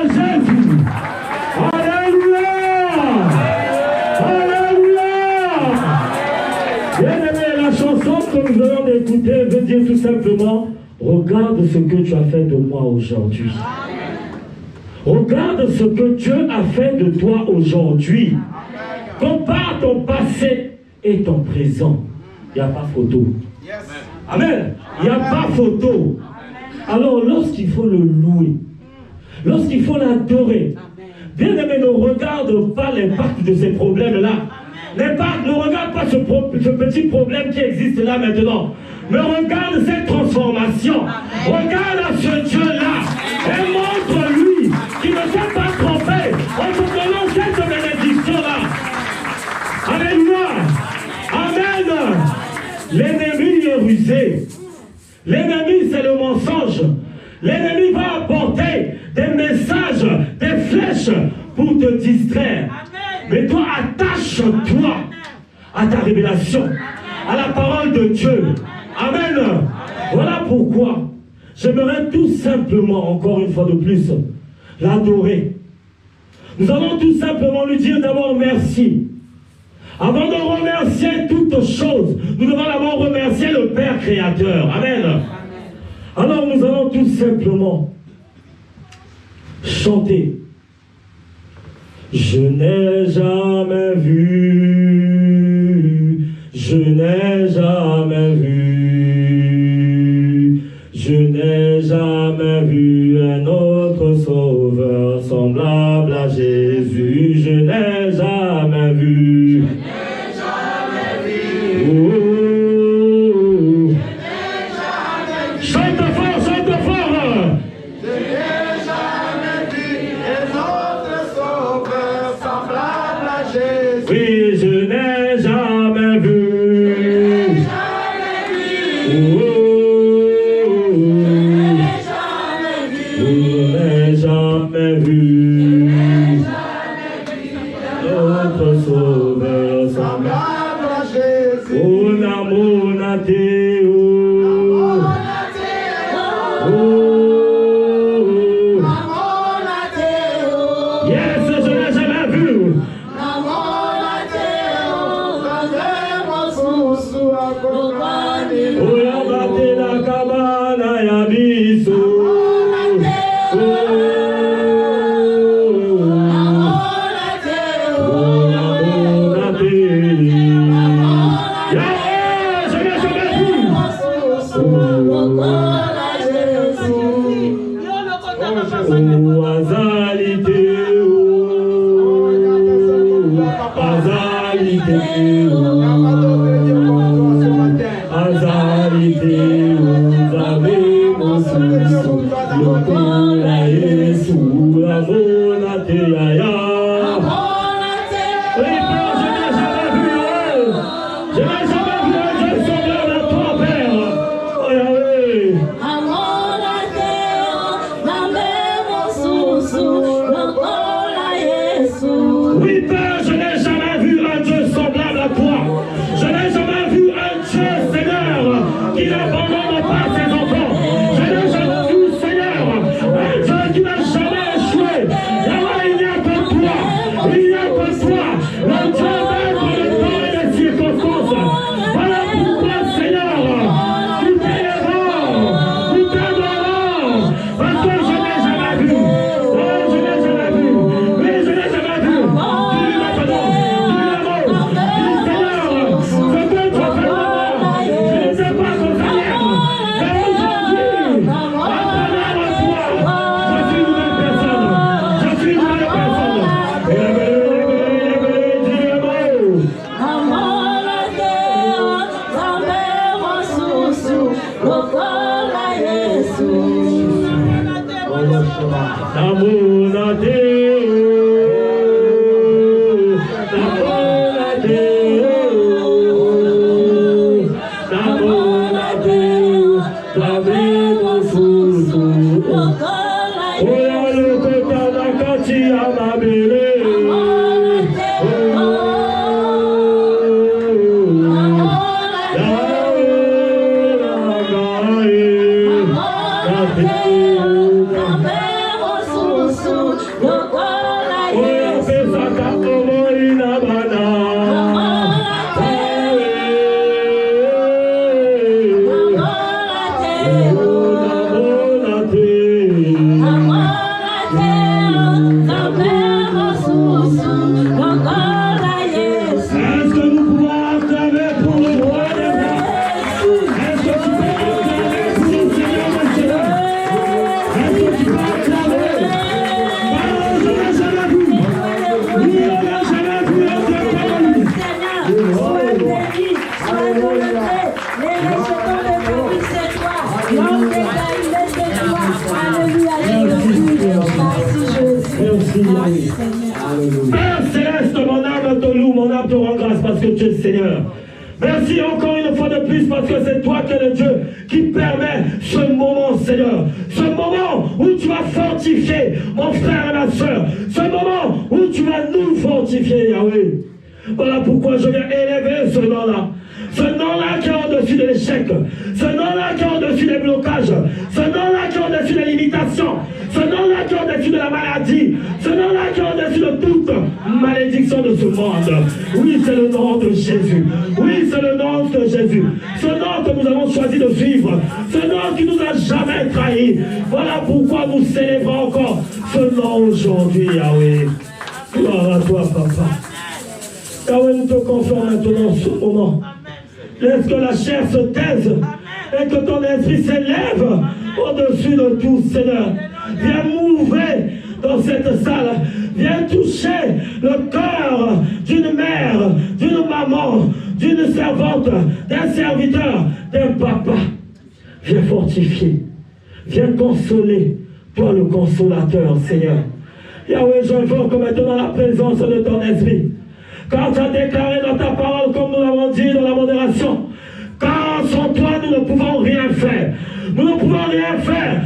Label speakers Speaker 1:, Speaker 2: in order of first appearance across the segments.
Speaker 1: Jésus. Alléluia. Alléluia. Bien-aimé, la chanson que nous venons d'écouter veut dire tout simplement, regarde ce que tu as fait de moi aujourd'hui. Regarde ce que Dieu a fait de toi aujourd'hui. Compare ton passé et ton présent. Il n'y a pas photo. Amen. Il n'y a pas photo. Alors lorsqu'il faut le louer, lorsqu'il faut l'adorer, bien aimé, ne regarde pas l'impact de ces problèmes-là. Ne regarde pas ce petit problème qui existe là maintenant. Mais regarde cette transformation. Regarde à ce Dieu-là et montre-lui qu'il ne s'est pas trompé en te donnant cette bénédiction-là. Alléluia. Amen. L'ennemi est rusé. L'ennemi, c'est le mensonge. L'ennemi va apporter des messages, des flèches pour te distraire. Mais toi, attache-toi à ta révélation, à la parole de Dieu. Amen. Voilà pourquoi j'aimerais tout simplement, encore une fois de plus, l'adorer. Nous allons tout simplement lui dire d'abord merci. Avant de remercier toutes choses, nous devons d'abord remercier le Père Créateur. Amen. Alors nous allons tout simplement chanter. Je n'ai jamais vu, je n'ai jamais vu, je n'ai jamais vu un autre sauveur semblable à Jésus, je n'ai jamais vu. Père Céleste, mon âme te loue, mon âme te rend grâce parce que tu es Seigneur. Merci encore une fois de plus parce que c'est toi qui es le Dieu qui permet ce moment, Seigneur. Ce moment où tu vas fortifier mon frère et ma soeur. Ce moment où tu vas nous fortifier, Yahweh. Voilà pourquoi je viens élever ce nom-là. Ce nom-là qui est au-dessus de l'échec. Ce nom-là qui est au-dessus des blocages. Ce nom-là qui est au-dessus des limitations. Ce nom-là qui est au-dessus de la maladie. Ce nom-là qui est au-dessus de toute malédiction de ce monde. Oui, c'est le nom de Jésus. Oui, c'est le nom de Jésus. Ce nom que nous avons choisi de suivre. Ce nom qui nous a jamais trahis. Voilà pourquoi nous célébrons encore ce nom aujourd'hui, Yahweh. Gloire à toi, Papa. Yahweh, nous te confions maintenant ce moment. Laisse que la chair se taise et que ton esprit s'élève au-dessus de tout, Seigneur. Viens mouver dans cette salle. Viens toucher le cœur d'une mère, d'une maman, d'une servante, d'un serviteur, d'un papa. Viens fortifier. Viens consoler. Toi le consolateur, Seigneur. Yahweh, j'invoque maintenant la présence de ton esprit. Quand tu as déclaré dans ta parole, comme nous l'avons dit dans la modération, car sans toi, nous ne pouvons rien faire. Nous ne pouvons rien faire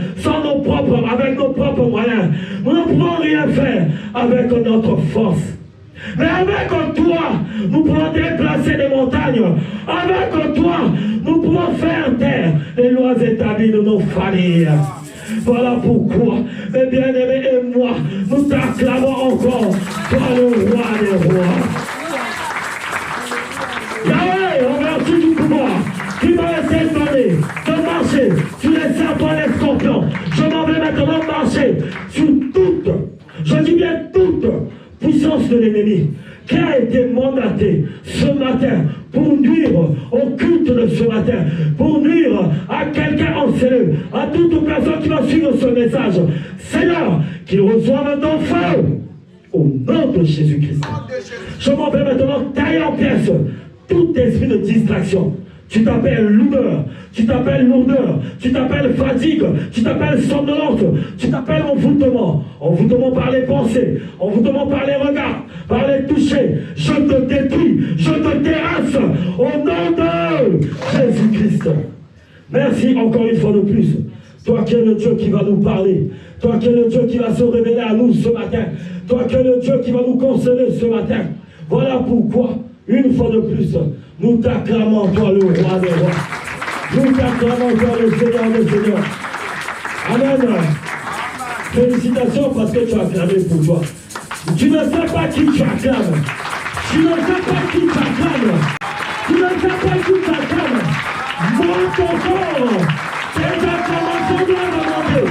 Speaker 1: avec nos propres moyens. Nous ne pouvons rien faire avec notre force. Mais avec toi, nous pouvons déplacer des montagnes. Avec toi, nous pouvons faire taire les lois établies de nos familles. Voilà pourquoi, mes bien-aimés et moi, nous t'acclamons encore, toi le roi des rois. Yahweh, en vertu du pouvoir qui m'a été donné de marcher sur les serpents et les scorpions, je m'en vais maintenant marcher sur toute, je dis bien toute puissance de l'ennemi qui a été mandaté ce matin pour nuire au culte de ce matin, pour nuire à quelqu'un en cellule, à toute personne qui va suivre ce message. Seigneur, qu'il reçoive ton feu au nom de Jésus-Christ. Je m'en vais maintenant tailler en pièces tout esprit de distraction. Tu t'appelles lourdeur, tu t'appelles lourdeur, tu t'appelles fatigue, tu t'appelles somnolence, tu t'appelles envoûtement par les pensées, envoûtement par les regards, par les touchés. Je te détruis, je te terrasse au nom de Jésus-Christ. Merci encore une fois de plus. Toi qui es le Dieu qui va nous parler, toi qui es le Dieu qui va se révéler à nous ce matin, toi qui es le Dieu qui va nous consoler ce matin. Voilà pourquoi, une fois de plus, nous t'acclamons, toi le roi des rois. Nous t'acclamons, toi le Seigneur des seigneurs. Amen. Félicitations parce que tu as acclamé pour toi. Tu ne sais pas qui tu acclames. Tu ne sais pas qui t'acclame. Tu ne sais pas qui t'acclame. Monte encore. Tes acclamations doivent monter.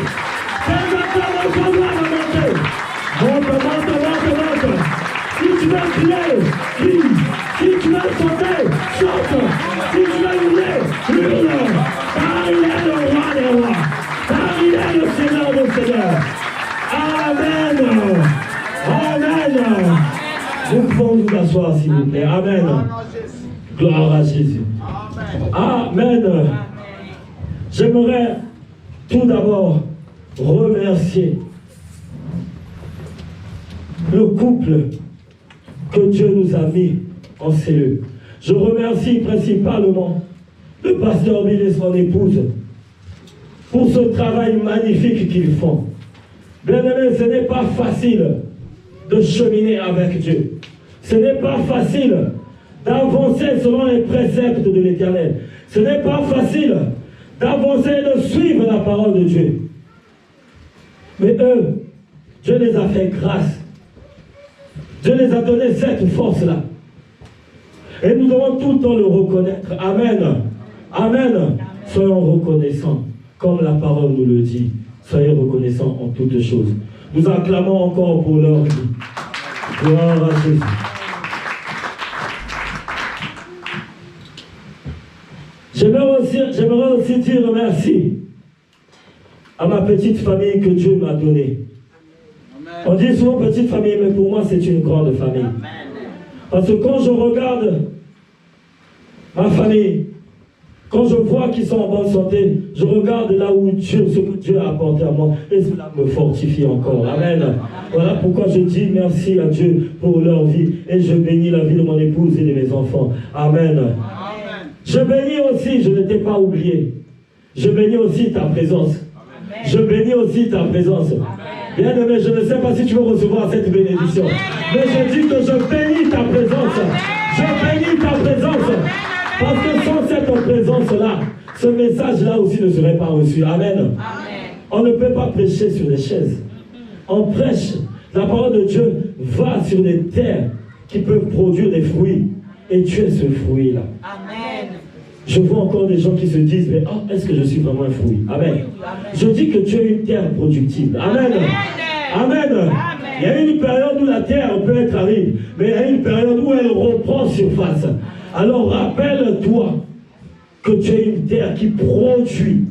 Speaker 1: Tes acclamations doivent monter. Monte. Si tu veux crier, crie. Si tu veux sauter, saute. Si tu veux hurler, hurle. Car il est le roi des rois. Car il est le Seigneur des seigneurs. Amen. Amen. Nous pouvons nous asseoir s'il vous plaît. Amen. Gloire à Jésus. Amen. J'aimerais tout d'abord remercier le couple que Dieu nous a mis en cellule. Je remercie principalement le pasteur Bill et son épouse pour ce travail magnifique qu'ils font. Bien aimé, ce n'est pas facile de cheminer avec Dieu. Ce n'est pas facile d'avancer selon les préceptes de l'Éternel. Ce n'est pas facile d'avancer et de suivre la parole de Dieu. Mais eux, Dieu les a fait grâce. Dieu les a donné cette force-là. Et nous devons tout le temps le reconnaître. Amen. Amen. Soyons reconnaissants, comme la parole nous le dit. Soyez reconnaissants en toutes choses. Nous acclamons encore pour leur vie. Gloire à Jésus. J'aimerais aussi dire merci à ma petite famille que Dieu m'a donnée. On dit souvent petite famille, mais pour moi c'est une grande famille. Parce que quand je regarde ma famille, quand je vois qu'ils sont en bonne santé, je regarde là où Dieu, ce que Dieu a apporté à moi, et cela me fortifie encore. Amen. Voilà pourquoi je dis merci à Dieu pour leur vie, et je bénis la vie de mon épouse et de mes enfants. Amen. Je bénis aussi, je ne t'ai pas oublié. Je bénis aussi ta présence. Je bénis aussi ta présence. Bien-aimé, je ne sais pas si tu veux recevoir cette bénédiction. Mais je dis que je bénis ta présence. Je bénis ta présence. Parce que sans cette présence-là, ce message-là aussi ne serait pas reçu. Amen. On ne peut pas prêcher sur les chaises. On prêche. La parole de Dieu va sur les terres qui peuvent produire des fruits. Et tu es ce fruit-là. Amen. Je vois encore des gens qui se disent, mais oh, est-ce que je suis vraiment un fruit? Amen. Je dis que tu es une terre productive. Amen. Amen. Amen. Il y a une période où la terre peut être aride, mais il y a une période où elle reprend surface. Alors rappelle-toi que tu es une terre qui produit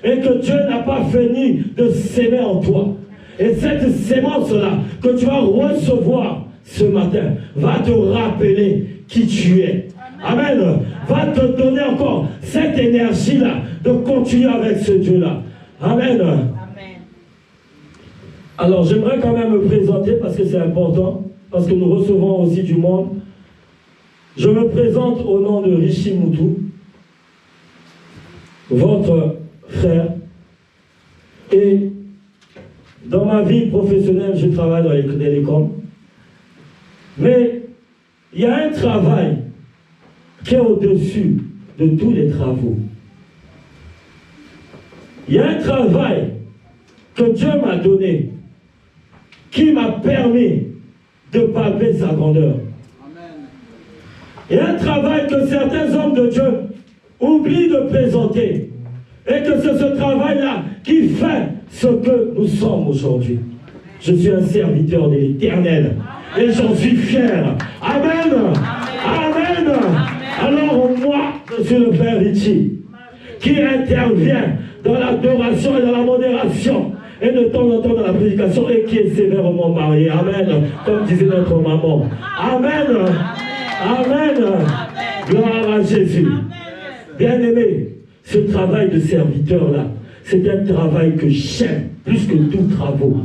Speaker 1: et que Dieu n'a pas fini de s'aimer en toi. Et cette sémence-là que tu vas recevoir ce matin va te rappeler qui tu es. Amen. Va te donner encore cette énergie-là de continuer avec ce Dieu-là. Amen. Amen. Alors j'aimerais quand même me présenter parce que c'est important, parce que nous recevons aussi du monde. Je me présente au nom de Rishi Moutou, votre frère. Et dans ma vie professionnelle, je travaille dans les télécoms. Mais il y a un travail qui est au-dessus de tous les travaux. Il y a un travail que Dieu m'a donné, qui m'a permis de palper sa grandeur. Il y a un travail que certains hommes de Dieu oublient de présenter. Et que c'est ce travail-là qui fait ce que nous sommes aujourd'hui. Je suis un serviteur de l'Éternel. Et j'en suis fier. Amen. Amen. Amen. Alors moi, je suis le frère Richie, qui intervient dans l'adoration et dans la modération, et de temps en temps dans la prédication, et qui est sévèrement marié. Amen. Comme disait notre maman. Amen. Amen. Gloire à Jésus. Bien-aimé, ce travail de serviteur-là, c'est un travail que j'aime plus que tout travail.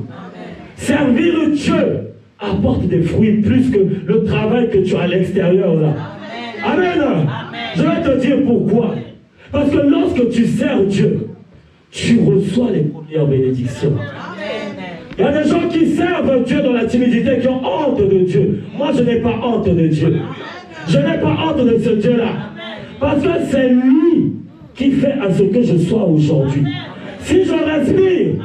Speaker 1: Servir Dieu apporte des fruits plus que le travail que tu as à l'extérieur là. Amen. Amen. Je vais te dire pourquoi. Parce que lorsque tu sers Dieu, tu reçois les premières bénédictions. Il y a des gens qui servent Dieu dans la timidité, qui ont honte de Dieu. Moi, je n'ai pas honte de Dieu. Je n'ai pas honte de ce Dieu-là. Parce que c'est lui qui fait à ce que je sois aujourd'hui. Si je respire,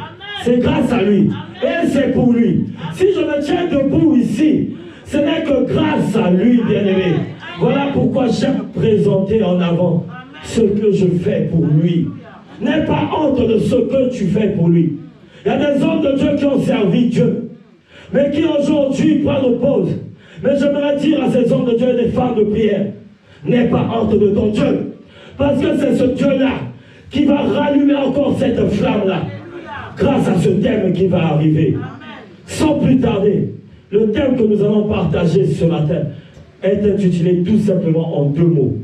Speaker 1: c'est grâce à lui. Et c'est pour lui. Si je me tiens debout ici, ce n'est que grâce à lui, bien-aimé. Voilà pourquoi j'aime présenter en avant ce que je fais pour lui. N'aie pas honte de ce que tu fais pour lui. Il y a des hommes de Dieu qui ont servi Dieu, mais qui aujourd'hui prennent pause. Mais j'aimerais dire à ces hommes de Dieu et des femmes de prière, n'aie pas honte de ton Dieu. Parce que c'est ce Dieu-là qui va rallumer encore cette flamme-là. Grâce à ce thème qui va arriver. Sans plus tarder, le thème que nous allons partager ce matin est intitulé tout simplement en 2 mots.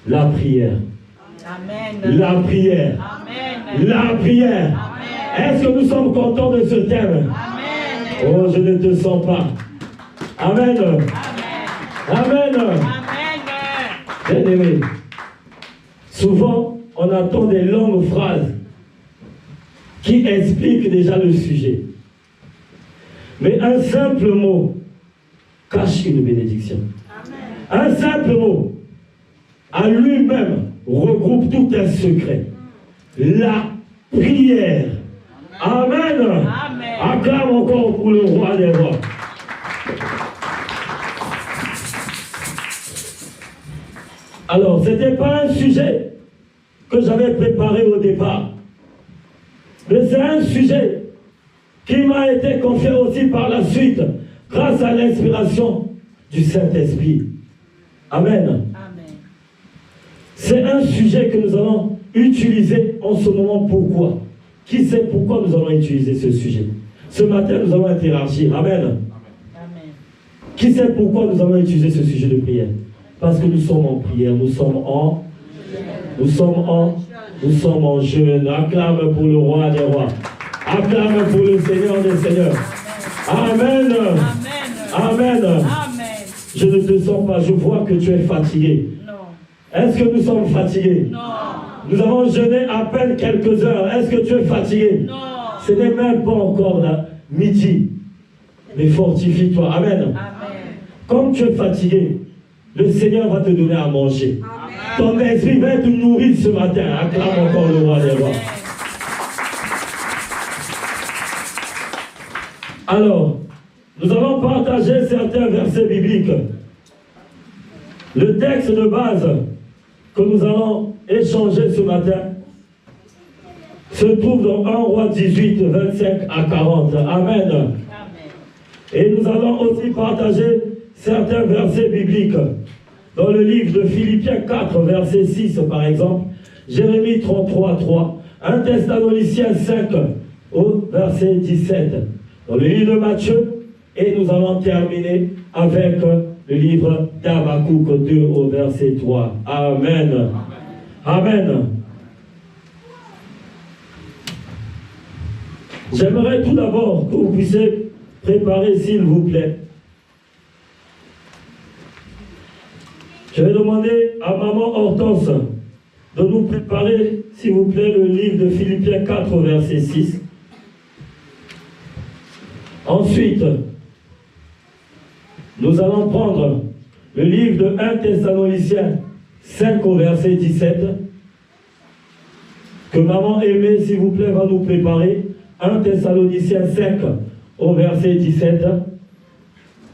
Speaker 1: La prière. Amen. La prière. Amen. La prière. Est-ce que nous sommes contents de ce thème? Amen. Oh, je ne te sens pas. Amen. Amen. Amen. Bien-aimé, souvent, on attend des longues phrases qui expliquent déjà le sujet. Mais un simple mot cache une bénédiction. Amen. Un simple mot, à lui-même, regroupe tout un secret. La prière. Amen. Amen. Acclame encore pour le roi des rois. Alors, ce n'était pas un sujet que j'avais préparé au départ. Mais c'est un sujet qui m'a été confié aussi par la suite, grâce à l'inspiration du Saint-Esprit. Amen. Amen. C'est un sujet que nous allons utiliser en ce moment. Pourquoi? Qui sait pourquoi nous allons utiliser ce sujet? Ce matin, nous allons interagir. Amen. Amen. Qui sait pourquoi nous allons utiliser ce sujet de prière? Parce que nous sommes en prière, nous sommes en jeûne. Acclame pour le roi des rois. Acclame pour le Seigneur des seigneurs. Amen. Amen. Amen. Je ne te sens pas, je vois que tu es fatigué. Non. Est-ce que nous sommes fatigués? Non. Nous avons jeûné à peine quelques heures. Est-ce que tu es fatigué? Non. Ce n'est même pas encore là, midi. Mais fortifie-toi. Amen. Amen. Comme tu es fatigué, le Seigneur va te donner à manger. Amen. Ton esprit va être nourri ce matin. Acclame encore le roi des rois. Alors, nous allons partager certains versets bibliques. Le texte de base que nous allons échanger ce matin se trouve dans 1 Roi 18, 25 à 40. Amen. Amen. Et nous allons aussi partager certains versets bibliques. Dans le livre de Philippiens 4, verset 6, par exemple, Jérémie 33, 3, 1 Thessaloniciens 5, au verset 17. Dans le livre de Matthieu, et nous allons terminer avec le livre d'Habakkuk 2 au verset 3. Amen. Amen. J'aimerais tout d'abord que vous puissiez préparer, s'il vous plaît. Je vais demander à Maman Hortense de nous préparer, s'il vous plaît, le livre de Philippiens 4 au verset 6. Ensuite, nous allons prendre le livre de 1 Thessaloniciens 5 au verset 17, que Maman Aimée, s'il vous plaît, va nous préparer. 1 Thessaloniciens 5 au verset 17.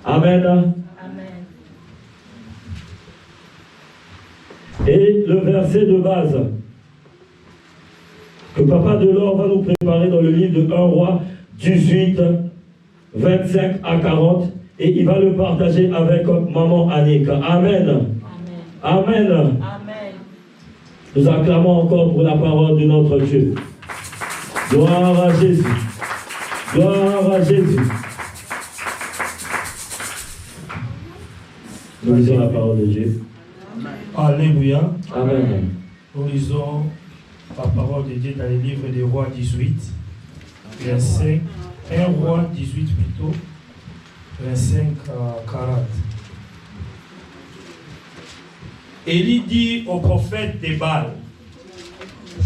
Speaker 1: Amen. Amen. Et le verset de base que Papa Delors va nous préparer dans le livre de 1 Roi 18, 25 à 40, et il va le partager avec Maman Annick. Amen. Amen. Amen. Amen. Nous acclamons encore pour la parole de notre Dieu. Gloire à Jésus. Gloire à Jésus. Nous lisons la parole de Dieu.
Speaker 2: Alléluia.
Speaker 1: Amen.
Speaker 2: Nous lisons la parole de Dieu dans le livre des Rois 18, verset 1 Roi 18 plutôt, 25 à 40. Élie dit au prophète de Baal,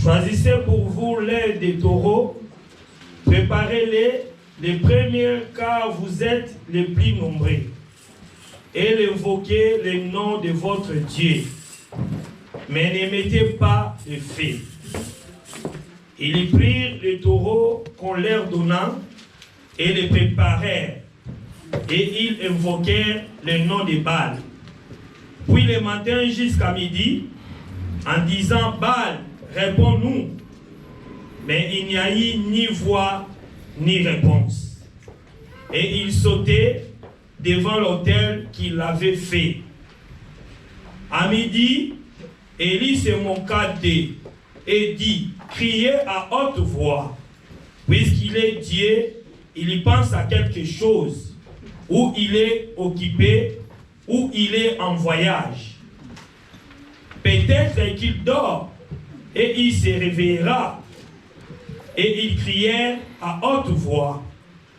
Speaker 2: choisissez pour vous l'aile des taureaux, préparez-les les premiers car vous êtes les plus nombreux, et invoquez le nom de votre Dieu, mais ne mettez pas de feu. Ils prirent les taureaux qu'on leur donna et les préparèrent, et ils invoquèrent le nom de Baal. Puis le matin jusqu'à midi, en disant Baal, réponds-nous. Mais il n'y a eu ni voix ni réponse. Et ils sautaient devant l'autel qu'il avait fait. À midi, Élie se moqua d'eux et dit, criez à haute voix, puisqu'il est Dieu, il y pense à quelque chose, ou il est occupé, ou il est en voyage. Peut-être qu'il dort, et il se réveillera. Et ils crièrent à haute voix,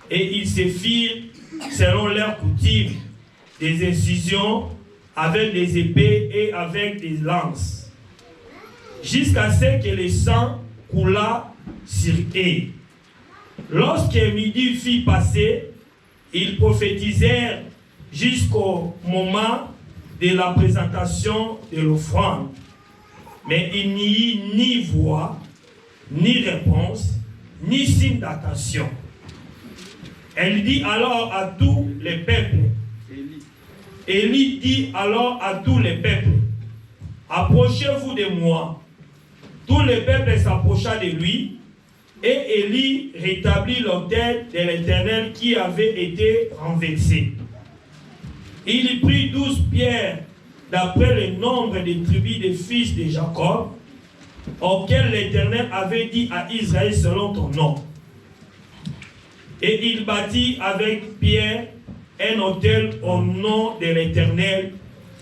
Speaker 2: et ils se firent, selon leur coutume, des incisions avec des épées et avec des lances, jusqu'à ce que le sang coulât sur eux. Lorsque midi fut passé, ils prophétisèrent jusqu'au moment de la présentation de l'offrande. Mais il n'y eut ni voix, ni réponse, ni signe d'attention. Elle dit alors à tous les peuples. Élie dit alors à tous les peuples, approchez-vous de moi. Tous les peuples s'approcha de lui, et Élie rétablit l'autel de l'Éternel qui avait été renversé. Il y prit 12 pierres d'après le nombre des tribus des fils de Jacob, auxquelles l'Éternel avait dit à Israël selon ton nom. Et il bâtit avec pierre un autel au nom de l'Éternel.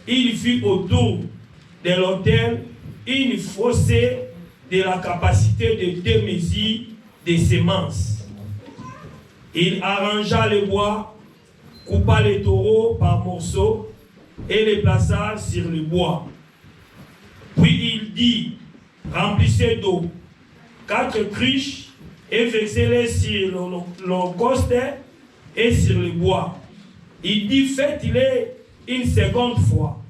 Speaker 2: Il fit autour de l'autel une fossée de la capacité de 2 mesures de semences. Il arrangea le bois, coupa les taureaux par morceaux et les plaça sur le bois. Puis il dit, remplissez d'eau 4 cruches et versez-les sur l'holocauste et sur le bois. Il dit, faites-les une seconde fois.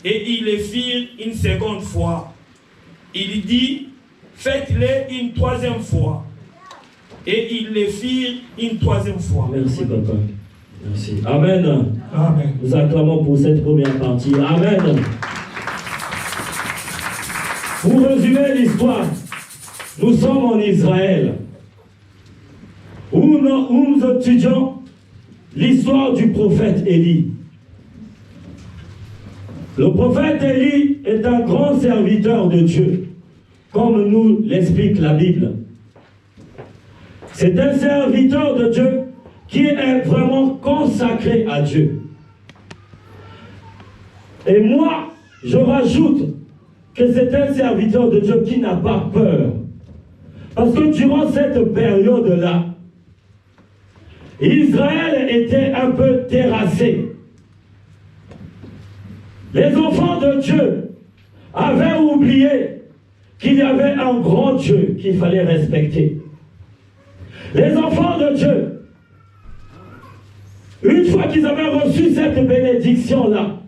Speaker 2: Et ils le firent une seconde fois. Il dit, faites-les une 3e fois. Et ils le firent une 3e fois.
Speaker 1: Merci, papa. Merci. Amen.
Speaker 2: Amen.
Speaker 1: Nous acclamons pour cette première partie. Amen. Pour résumer l'histoire, nous sommes en Israël, où nous étudions l'histoire du prophète Élie. Le prophète Élie est un grand serviteur de Dieu, comme nous l'explique la Bible. C'est un serviteur de Dieu qui est vraiment consacré à Dieu. Et moi, je rajoute que c'est un serviteur de Dieu qui n'a pas peur. Parce que durant cette période-là, Israël était un peu terrassé. Les enfants de Dieu avaient oublié qu'il y avait un grand Dieu qu'il fallait respecter. Les enfants de Dieu, une fois qu'ils avaient reçu cette bénédiction-là,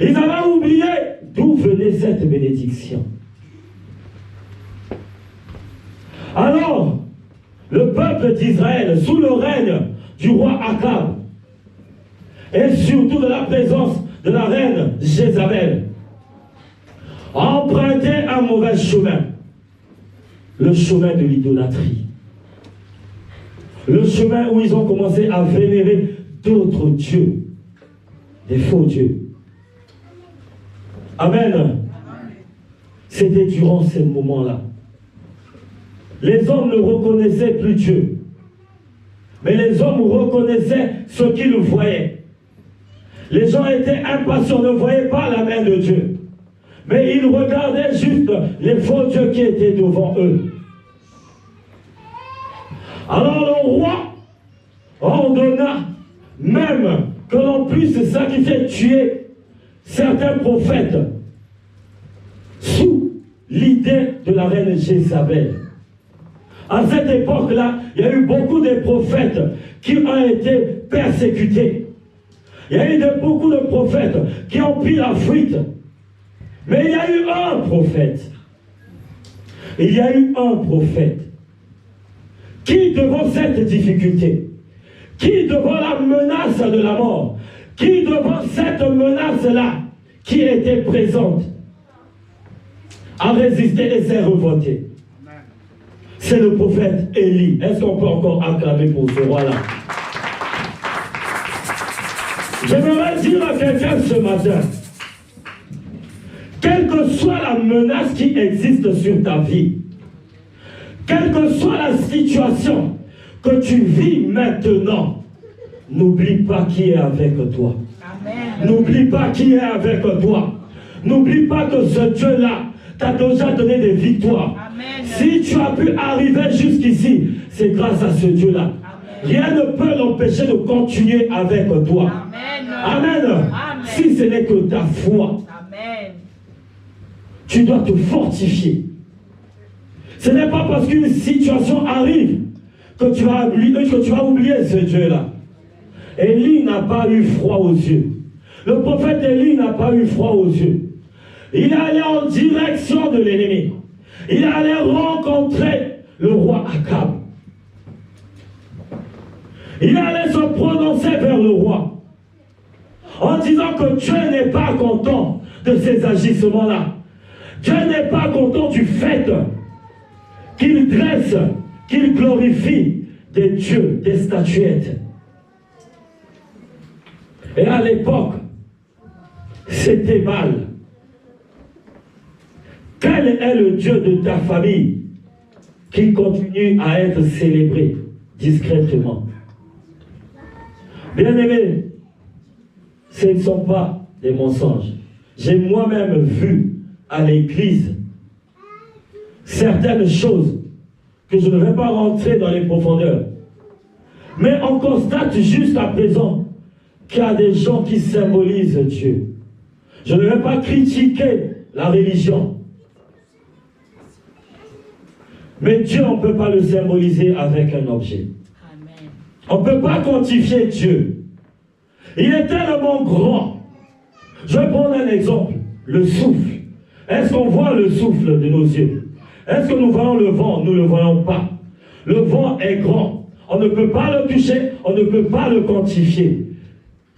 Speaker 1: ils avaient oublié d'où venait cette bénédiction. Alors, le peuple d'Israël, sous le règne du roi Akab, et surtout de la présence de la reine Jézabel, a emprunté un mauvais chemin, le chemin de l'idolâtrie. Le chemin où ils ont commencé à vénérer d'autres dieux, des faux dieux. Amen. C'était durant ces moments-là. Les hommes ne reconnaissaient plus Dieu. Mais les hommes reconnaissaient ce qu'ils voyaient. Les gens étaient impatients, ne voyaient pas la main de Dieu. Mais ils regardaient juste les faux dieux qui étaient devant eux. Alors le roi ordonna même que l'on puisse sacrifier, tuer certains prophètes sous l'idée de la reine Jézabel. À cette époque-là, il y a eu beaucoup de prophètes qui ont été persécutés. Il y a eu beaucoup de prophètes qui ont pris la fuite. Mais il y a eu un prophète. Il y a eu un prophète qui, devant cette difficulté, qui, devant la menace de la mort, qui, devant cette menace-là, qui était présente, a résisté et s'est revolté. C'est le prophète Élie. Est-ce qu'on peut encore acclamer pour ce roi-là? J'aimerais dire à quelqu'un ce matin, quelle que soit la menace qui existe sur ta vie, quelle que soit la situation que tu vis maintenant, n'oublie pas qui est avec toi. N'oublie pas qui est avec toi. N'oublie pas que ce Dieu-là t'a déjà donné des victoires. Amen. Si tu as pu arriver jusqu'ici, c'est grâce à ce Dieu-là. Rien ne peut l'empêcher de continuer avec toi. Amen. Amen. Si ce n'est que ta foi. Amen. Tu dois te fortifier. Ce n'est pas parce qu'une situation arrive que tu vas oublier ce Dieu-là. Élie n'a pas eu froid aux yeux. Le prophète Élie n'a pas eu froid aux yeux. Il est allé en direction de l'ennemi. Il est allé rencontrer le roi Akab. Il allait se prononcer vers le roi en disant que Dieu n'est pas content de ces agissements-là. Dieu n'est pas content du fait qu'il dresse, qu'il glorifie des dieux, des statuettes. Et à l'époque, c'était Baal. Quel est le Dieu de ta famille qui continue à être célébré discrètement? Bien-aimés, ce ne sont pas des mensonges. J'ai moi-même vu à l'église certaines choses que je ne vais pas rentrer dans les profondeurs. Mais on constate juste à présent qu'il y a des gens qui symbolisent Dieu. Je ne vais pas critiquer la religion. Mais Dieu, on ne peut pas le symboliser avec un objet. Amen. On ne peut pas quantifier Dieu. Il est tellement grand. Je vais prendre un exemple. Le souffle. Est-ce qu'on voit le souffle de nos yeux? Est-ce que nous voyons le vent? Nous ne le voyons pas. Le vent est grand. On ne peut pas le toucher. On ne peut pas le quantifier.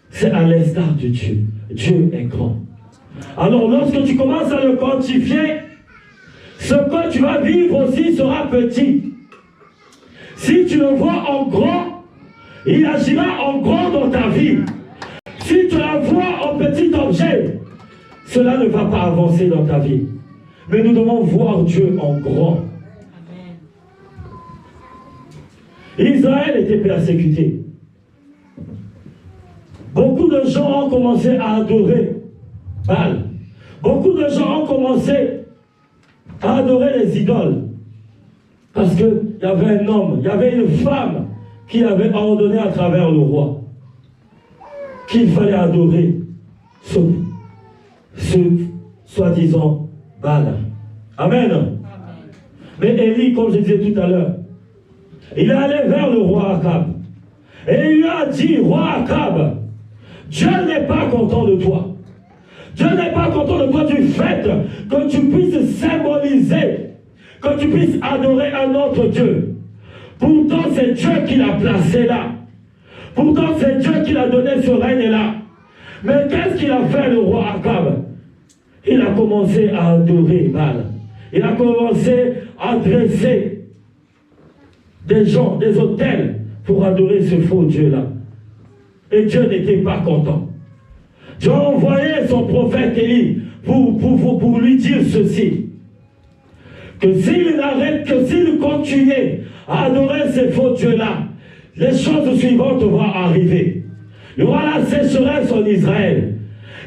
Speaker 1: C'est à l'instar de Dieu. Dieu est grand. Alors lorsque tu commences à le quantifier, ce que tu vas vivre aussi sera petit. Si tu le vois en grand, il agira en grand dans ta vie. Si tu la vois en petit objet, cela ne va pas avancer dans ta vie. Mais nous devons voir Dieu en grand. Amen. Israël était persécuté. Beaucoup de gens ont commencé à adorer Baal. Beaucoup de gens ont commencé à adorer les idoles. Parce qu'il y avait un homme, il y avait une femme qui avait ordonné à travers le roi qu'il fallait adorer ce soi-disant Baal. Amen. Amen. Mais Élie, comme je disais tout à l'heure, il est allé vers le roi Akab. Et il lui a dit, roi Akab, Dieu n'est pas content de toi. Dieu n'est pas content de toi du fait que tu puisses symboliser, que tu puisses adorer un autre Dieu. Pourtant, c'est Dieu qui l'a placé là. Pourtant, c'est Dieu qui l'a donné ce règne-là. Mais qu'est-ce qu'il a fait, le roi Akab? Il a commencé à adorer Baal. Il a commencé à dresser des gens, des autels pour adorer ce faux Dieu-là. Et Dieu n'était pas content. Dieu a envoyé son prophète Élie pour lui dire ceci. Que s'il n'arrête, que s'il continue à adorer ces faux dieux-là, les choses suivantes vont arriver. Il y aura la sécheresse en Israël.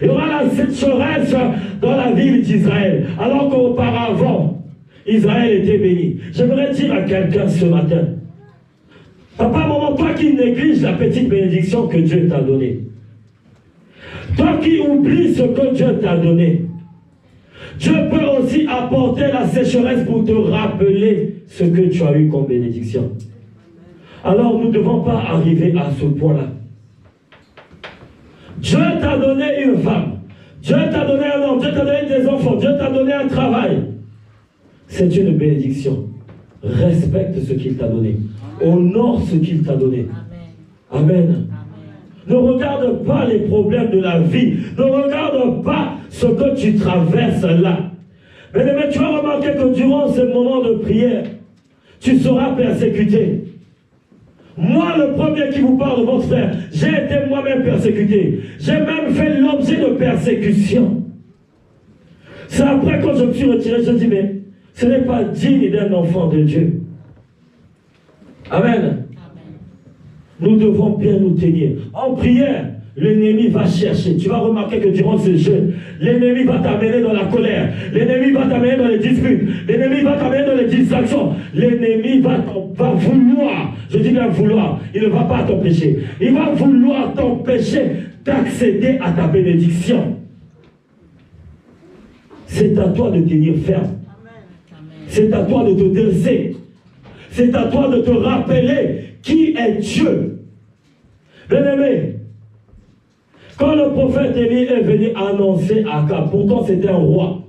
Speaker 1: Il y aura la sécheresse dans la ville d'Israël. Alors qu'auparavant, Israël était béni. J'aimerais dire à quelqu'un ce matin, papa, maman, toi qui négliges la petite bénédiction que Dieu t'a donnée, toi qui oublies ce que Dieu t'a donné, Dieu peut aussi apporter la sécheresse pour te rappeler ce que tu as eu comme bénédiction. Alors nous ne devons pas arriver à ce point-là. Dieu t'a donné une femme, Dieu t'a donné un homme, Dieu t'a donné des enfants, Dieu t'a donné un travail. C'est une bénédiction. Respecte ce qu'il t'a donné. Honore ce qu'il t'a donné. Amen. Amen. Ne regarde pas les problèmes de la vie. Ne regarde pas ce que tu traverses là. Mais tu vas remarquer que durant ce moment de prière, tu seras persécuté. Moi, le premier qui vous parle de votre frère, j'ai été moi-même persécuté. J'ai même fait l'objet de persécution. C'est après quand je me suis retiré, je dis, mais ce n'est pas digne d'un enfant de Dieu. Amen. Nous devons bien nous tenir. En prière, l'ennemi va chercher. Tu vas remarquer que durant ce jeûne, l'ennemi va t'amener dans la colère. L'ennemi va t'amener dans les disputes. L'ennemi va t'amener dans les distractions. L'ennemi va vouloir, je dis bien vouloir, il ne va pas t'empêcher. Il va vouloir t'empêcher d'accéder à ta bénédiction. C'est à toi de tenir ferme. C'est à toi de te dresser. C'est à toi de te rappeler qui est Dieu. Bien-aimé, quand le prophète Élie est venu annoncer à Akab, pourtant c'était un roi.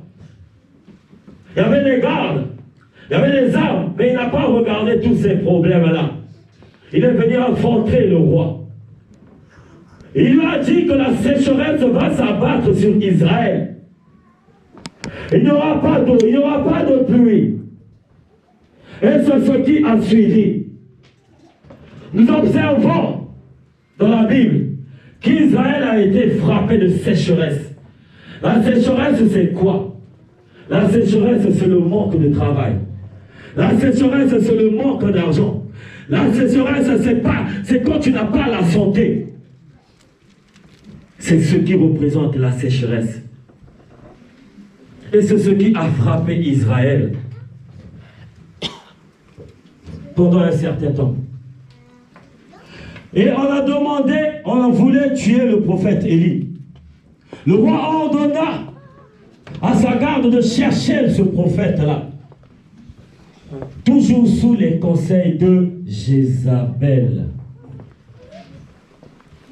Speaker 1: Il y avait des gardes, il y avait des armes, mais il n'a pas regardé tous ces problèmes-là. Il est venu affronter le roi. Il lui a dit que la sécheresse va s'abattre sur Israël. Il n'y aura pas d'eau, il n'y aura pas de pluie. Et c'est ce qui a suivi. Nous observons dans la Bible qu'Israël a été frappé de sécheresse. La sécheresse, c'est quoi? La sécheresse, c'est le manque de travail. La sécheresse, c'est le manque d'argent. La sécheresse, c'est quand tu n'as pas la santé. C'est ce qui représente la sécheresse. Et c'est ce qui a frappé Israël pendant un certain temps. Et on voulait tuer le prophète Élie. Le roi ordonna à sa garde de chercher ce prophète-là. Toujours sous les conseils de Jézabel.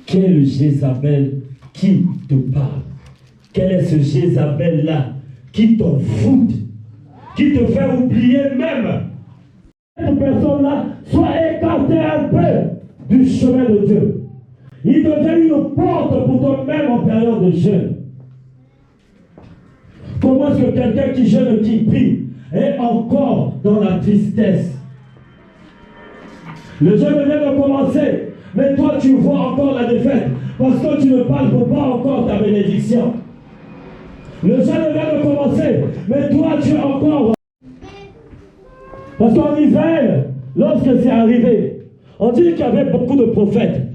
Speaker 1: Quel Jézabel qui te parle? Quel est ce Jézabel-là qui t'en fout, qui te fait oublier même? Cette personne-là soit écartée un peu du chemin de Dieu. Il devient une porte pour toi-même en période de jeûne. Comment est-ce que quelqu'un qui jeûne, qui prie, est encore dans la tristesse? Le jeûne vient de commencer, mais toi tu vois encore la défaite, parce que tu ne parles pas encore ta bénédiction. Le jeûne vient de commencer, mais toi tu es encore... Parce qu'en Israël, lorsque c'est arrivé, on dit qu'il y avait beaucoup de prophètes.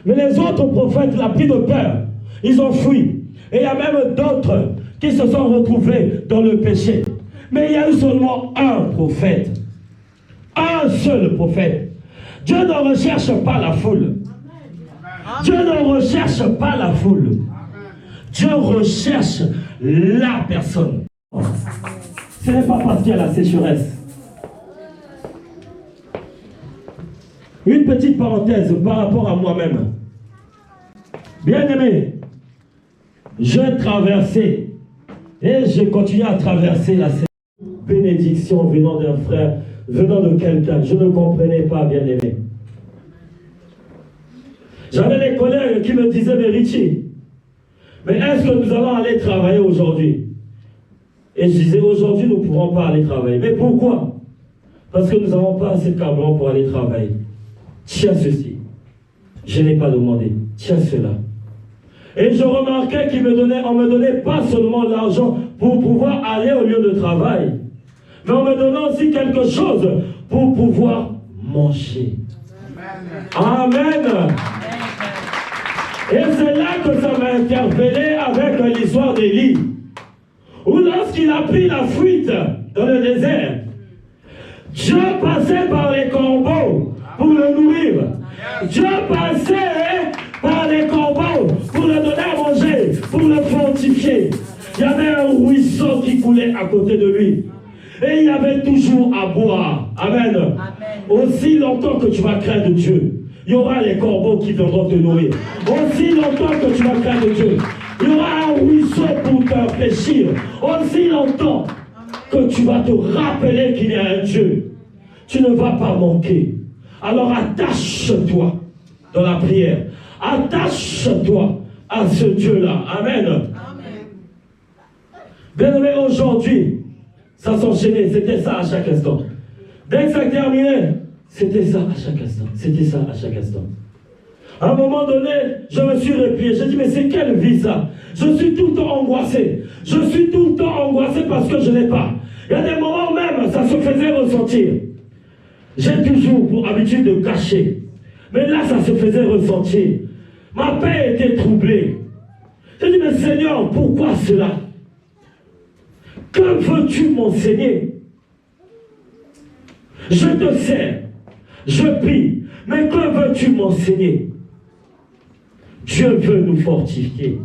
Speaker 1: Mais les autres prophètes l'ont pris de peur. Ils ont fui. Et il y a même d'autres qui se sont retrouvés dans le péché. Mais il y a eu seulement un prophète. Un seul prophète. Dieu ne recherche pas la foule. Dieu ne recherche pas la foule. Dieu recherche la personne. Ce n'est pas parce qu'il y a la sécheresse. Une petite parenthèse par rapport à moi-même. Bien-aimé, je traversais et je continue à traverser la bénédiction venant d'un frère, venant de quelqu'un. Je ne comprenais pas, bien-aimé. J'avais des collègues qui me disaient, mais Richie, mais est-ce que nous allons aller travailler aujourd'hui? Et je disais, aujourd'hui, nous ne pourrons pas aller travailler. Mais pourquoi? Parce que nous n'avons pas assez de carburant pour aller travailler. Tiens ceci. Je n'ai pas demandé. Tiens cela. Et je remarquais qu'on me donnait pas seulement l'argent pour pouvoir aller au lieu de travail, mais on me donnait aussi quelque chose pour pouvoir manger. Amen. Et c'est là que ça m'a interpellé avec l'histoire d'Élie, où lorsqu'il a pris la fuite dans le désert, Dieu passait par les corbeaux pour le nourrir. Dieu passait par les corbeaux pour le donner à manger, pour le fortifier. Il y avait un ruisseau qui coulait à côté de lui. Et il y avait toujours à boire. Amen. Amen. Aussi longtemps que tu vas craindre Dieu, il y aura les corbeaux qui viendront te nourrir. Aussi longtemps que tu vas craindre Dieu, il y aura un ruisseau pour t'enfléchir. Aussi longtemps que tu vas te rappeler qu'il y a un Dieu, tu ne vas pas manquer. Alors attache-toi dans la prière. Attache-toi à ce Dieu-là. Amen. Amen. Bien aimé, aujourd'hui, ça s'enchaînait. C'était ça à chaque instant. Dès que ça terminait, c'était ça à chaque instant. C'était ça à chaque instant. À un moment donné, je me suis replié. J'ai dit, mais c'est quelle vie ça? Je suis tout le temps angoissé. Je suis tout le temps angoissé parce que je n'ai pas. Il y a des moments même, ça se faisait ressentir. J'ai toujours pour habitude de cacher. Mais là, ça se faisait ressentir. Ma paix était troublée. J'ai dit, mais Seigneur, pourquoi cela? Que veux-tu m'enseigner? Je te sers, je prie, mais que veux-tu m'enseigner? Dieu veut nous fortifier.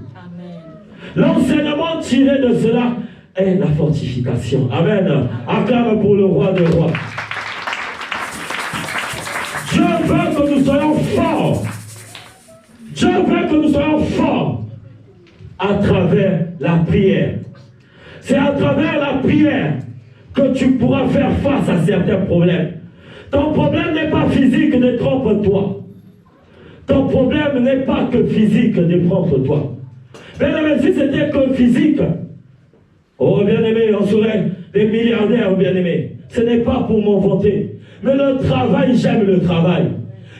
Speaker 1: L'enseignement tiré de cela est la fortification. Amen. Acclame pour le roi des rois. Dieu veut que nous soyons forts. Dieu veut que nous soyons forts à travers la prière. C'est à travers la prière que tu pourras faire face à certains problèmes. Ton problème n'est pas physique, ne trompe-toi. Ton problème n'est pas que physique, ne trompe-toi. Bien-aimé, si c'était que physique, oh bien-aimé, on serait des milliardaires, bien-aimé. Ce n'est pas pour m'en vanter. Mais le travail, j'aime le travail.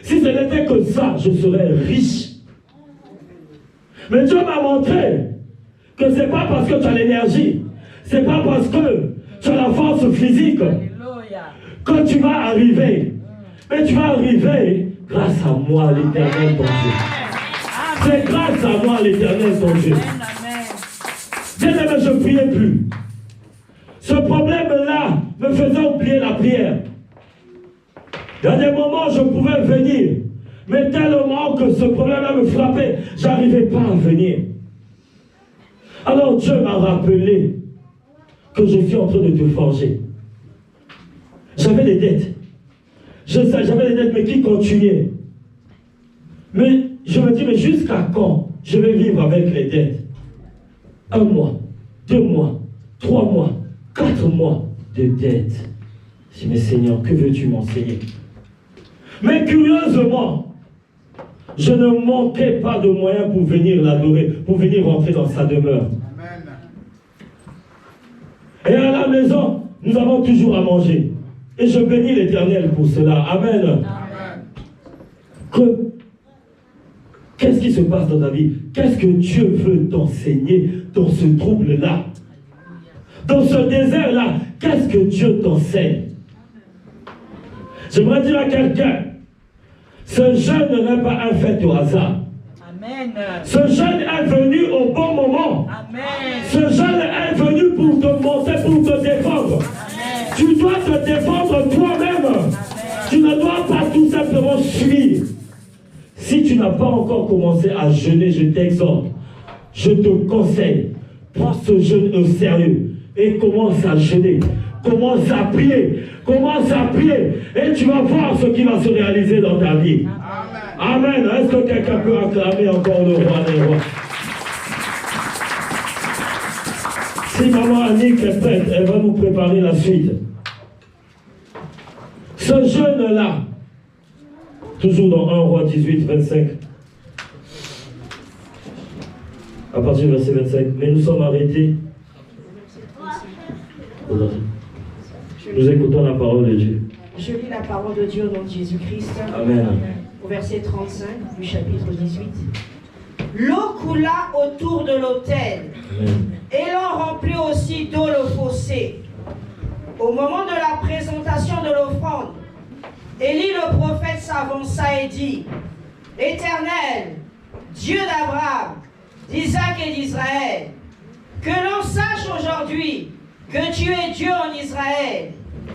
Speaker 1: Si ce n'était que ça, je serais riche. Mais Dieu m'a montré que ce n'est pas parce que tu as l'énergie, ce n'est pas parce que tu as la force physique que tu vas arriver. Mais tu vas arriver grâce à moi, l'Éternel, ton Dieu. C'est grâce à moi, l'Éternel, ton Dieu. Bien-aimé, je ne priais plus. Ce problème-là me faisait oublier la prière. Il y a des moments où je pouvais venir, mais tellement que ce problème-là me frappait, je n'arrivais pas à venir. Alors Dieu m'a rappelé que je suis en train de te forger. J'avais des dettes. J'avais des dettes, mais qui continuaient. Mais je me dis, mais jusqu'à quand je vais vivre avec les dettes? 1 mois, 2 mois, 3 mois, 4 mois de dettes. Je dis, mais Seigneur, que veux-tu m'enseigner? Mais curieusement, je ne manquais pas de moyens pour venir l'adorer, pour venir rentrer dans sa demeure. Amen. Et à la maison, nous avons toujours à manger. Et je bénis l'Éternel pour cela. Amen. Amen. Qu'est-ce qui se passe dans ta vie? Qu'est-ce que Dieu veut t'enseigner dans ce trouble-là? Dans ce désert-là, qu'est-ce que Dieu t'enseigne? J'aimerais dire à quelqu'un, ce jeûne n'est pas un fait au hasard. Amen. Ce jeûne est venu au bon moment. Amen. Ce jeûne est venu pour te monter, pour te défendre. Amen. Tu dois te défendre toi-même. Amen. Tu ne dois pas tout simplement suivre. Si tu n'as pas encore commencé à jeûner, je t'exhorte, je te conseille, prends ce jeûne au sérieux et commence à jeûner. Commence à prier, et tu vas voir ce qui va se réaliser dans ta vie. Amen. Amen. Est-ce que quelqu'un peut acclamer encore le roi des rois? Si maman Annick est prête, elle va nous préparer la suite. Ce jeûne-là, toujours dans 1 Roi 18, 25, à partir du verset 25, mais nous sommes arrêtés. Nous écoutons la parole de Dieu.
Speaker 3: Je lis la parole de Dieu au nom de Jésus-Christ.
Speaker 1: Amen.
Speaker 3: Au verset 35 du chapitre 18. L'eau coula autour de l'autel. Et l'on remplit aussi d'eau le fossé. Au moment de la présentation de l'offrande, Élie le prophète s'avança et dit: Éternel, Dieu d'Abraham, d'Isaac et d'Israël, que l'on sache aujourd'hui que tu es Dieu en Israël,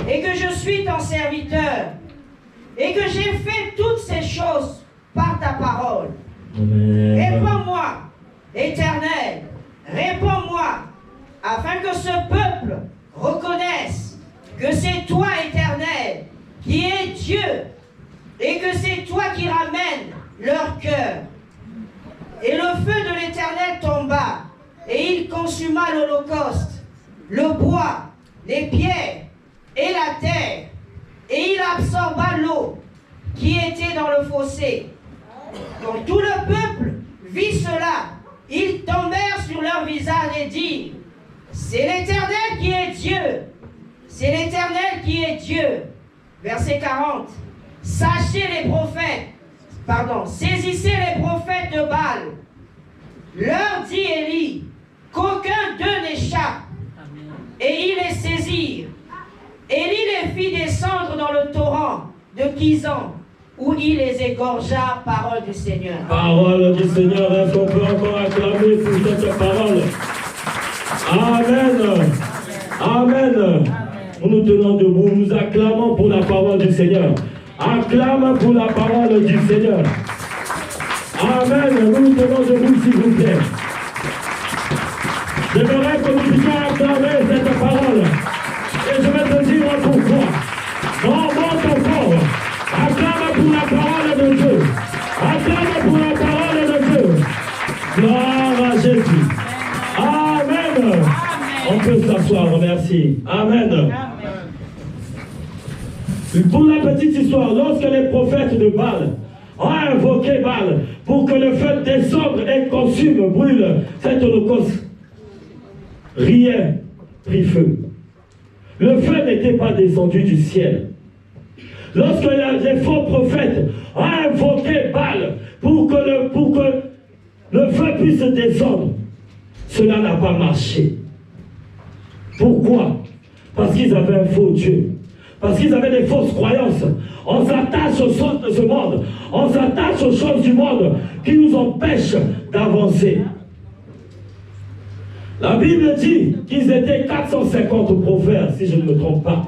Speaker 3: et que je suis ton serviteur, et que j'ai fait toutes ces choses par ta parole. Amen. Réponds-moi, Éternel, réponds-moi, afin que ce peuple reconnaisse que c'est toi, Éternel, qui es Dieu, et que c'est toi qui ramènes leur cœur. Et le feu de l'Éternel tomba, et il consuma l'holocauste, le bois, les pierres et la terre, et il absorba l'eau qui était dans le fossé. Quand tout le peuple vit cela, ils tombèrent sur leur visage et dirent: c'est l'Éternel qui est Dieu, c'est l'Éternel qui est Dieu. Verset 40. Saisissez les prophètes de Baal. Leur dit Élie qu'aucun d'eux n'échappe. Et ils les saisirent. Élie les fit descendre dans le torrent de Kizan, où il les égorgea. Parole du Seigneur.
Speaker 1: Parole du Seigneur, est-ce qu'on peut encore acclamer pour cette parole? Amen. Amen. Nous nous tenons debout, nous acclamons pour la parole du Seigneur. Acclame pour la parole du Seigneur. Amen. Nous nous tenons debout, s'il vous plaît. J'aimerais que nous puissions acclamer cette parole. Et je vais te dire pourquoi. Monte fort. Acclame pour la parole de Dieu. Acclame pour la parole de Dieu. Gloire à Jésus. Amen. On peut s'asseoir, merci. Amen. Pour la petite histoire, lorsque les prophètes de Baal ont invoqué Baal pour que le feu descende et consume, brûle cet holocauste, rien prit feu. Le feu n'était pas descendu du ciel. Lorsque les faux prophètes ont invoqué Baal pour que le feu puisse descendre, cela n'a pas marché. Pourquoi? Parce qu'ils avaient un faux Dieu. Parce qu'ils avaient des fausses croyances. On s'attache aux choses de ce monde. On s'attache aux choses du monde qui nous empêchent d'avancer. La Bible dit qu'ils étaient 450 prophètes, si je ne me trompe pas.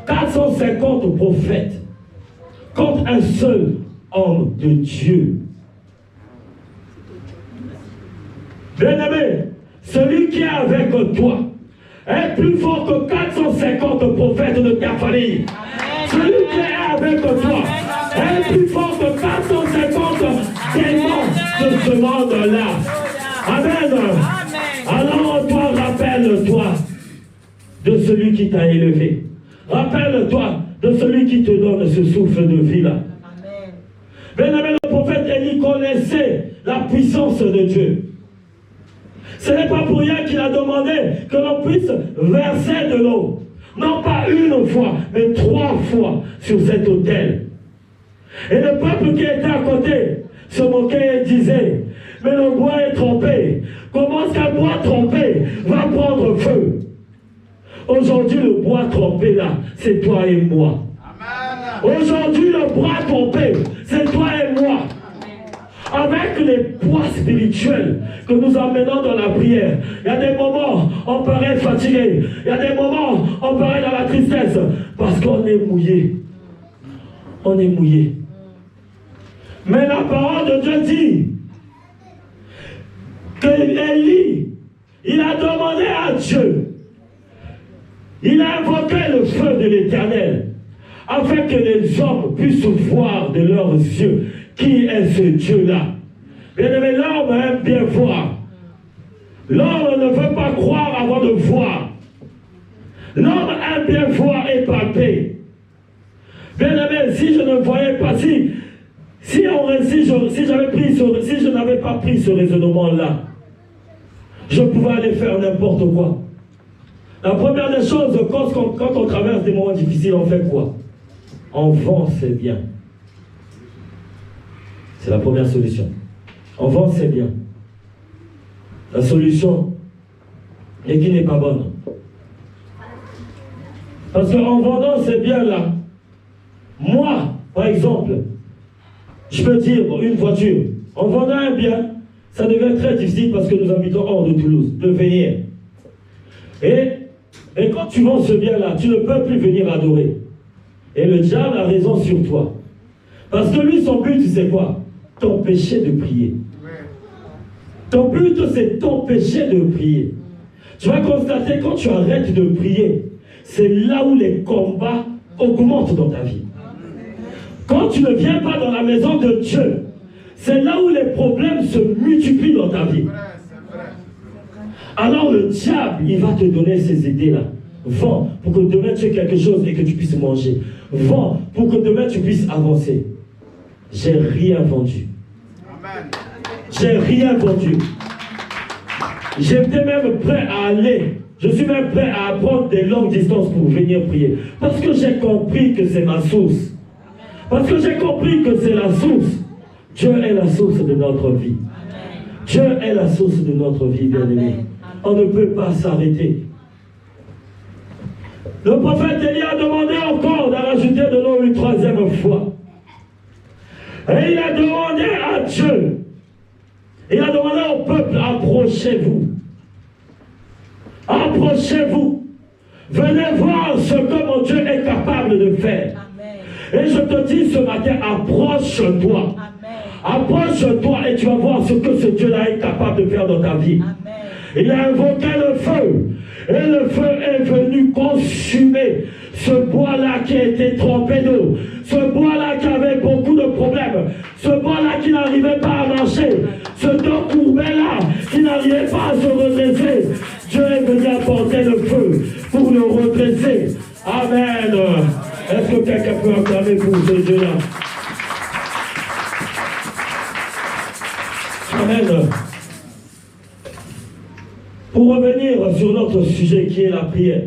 Speaker 1: 450 prophètes contre un seul homme de Dieu. Bien-aimé, celui qui est avec toi est plus fort que 450 prophètes de ta famille. Celui qui est avec toi est plus fort que 450 démons de ce monde-là. Amen. Alors toi, rappelle-toi de celui qui t'a élevé. Rappelle-toi de celui qui te donne ce souffle de vie-là. Bien-aimé, le prophète Élie connaissait la puissance de Dieu. Ce n'est pas pour rien qu'il a demandé que l'on puisse verser de l'eau. Non pas une fois, mais 3 fois sur cet autel. Et le peuple qui était à côté se moquait et disait, mais le bois est trempé. Comment est-ce qu'un bois trempé va prendre feu? Aujourd'hui, le bois trempé là, c'est toi et moi. Aujourd'hui, le bois trempé, c'est toi et moi. Avec les poids spirituels que nous emmenons dans la prière, il y a des moments on paraît fatigué, il y a des moments on paraît dans la tristesse, parce qu'on est mouillé. On est mouillé. Mais la parole de Dieu dit que Élie, il a demandé à Dieu, il a invoqué le feu de l'Éternel, afin que les hommes puissent voir de leurs yeux qui est ce Dieu-là. Bien-aimé, l'homme aime bien voir. L'homme ne veut pas croire avant de voir. L'homme aime bien voir et palper. Bien-aimé, si je ne voyais pas, si je n'avais pas pris ce raisonnement-là, je pouvais aller faire n'importe quoi. La première des choses, quand on traverse des moments difficiles, on fait quoi? On vend ses biens. C'est la première solution. On vend ses biens. La solution est qui n'est pas bonne. Parce qu'en vendant ces biens-là, moi, par exemple, je peux dire une voiture, en vendant un bien, ça devient très difficile parce que nous habitons hors de Toulouse, de venir. Et quand tu vends ce bien-là, tu ne peux plus venir adorer. Et le diable a raison sur toi. Parce que lui, son but, c'est quoi? T'empêcher de prier. Ton but, c'est t'empêcher de prier. Tu vas constater, quand tu arrêtes de prier, c'est là où les combats augmentent dans ta vie. Quand tu ne viens pas dans la maison de Dieu, c'est là où les problèmes se multiplient dans ta vie. Alors le diable, il va te donner ces idées-là. Vends pour que demain tu aies quelque chose et que tu puisses manger. Vends pour que demain tu puisses avancer. J'ai rien vendu. J'ai rien vendu. J'étais même prêt à aller. Je suis même prêt à prendre des longues distances pour venir prier. Parce que j'ai compris que c'est ma source. Parce que j'ai compris que c'est la source. Dieu est la source de notre vie. Dieu est la source de notre vie, bien-aimé. On ne peut pas s'arrêter. Le prophète Élie a demandé encore d'en rajouter de l'eau une 3e fois. Et il a demandé à Dieu. Il a demandé au peuple, approchez-vous. Approchez-vous. Venez voir ce que mon Dieu est capable de faire. Amen. Et je te dis ce matin, approche-toi. Approche-toi et tu vas voir ce que ce Dieu-là est capable de faire dans ta vie. Amen. Il a invoqué le feu. Et le feu est venu consumer ce bois-là qui a été trempé d'eau. Ce bois-là qui avait beaucoup de problèmes. Ce bois-là qui n'arrivait pas à marcher. Ce dos courbé-là qui n'arrivait pas à se redresser. Dieu est venu apporter le feu pour le redresser. Amen. Est-ce que quelqu'un peut acclamer pour ce Dieu-là? Amen. Pour revenir sur notre sujet qui est la prière,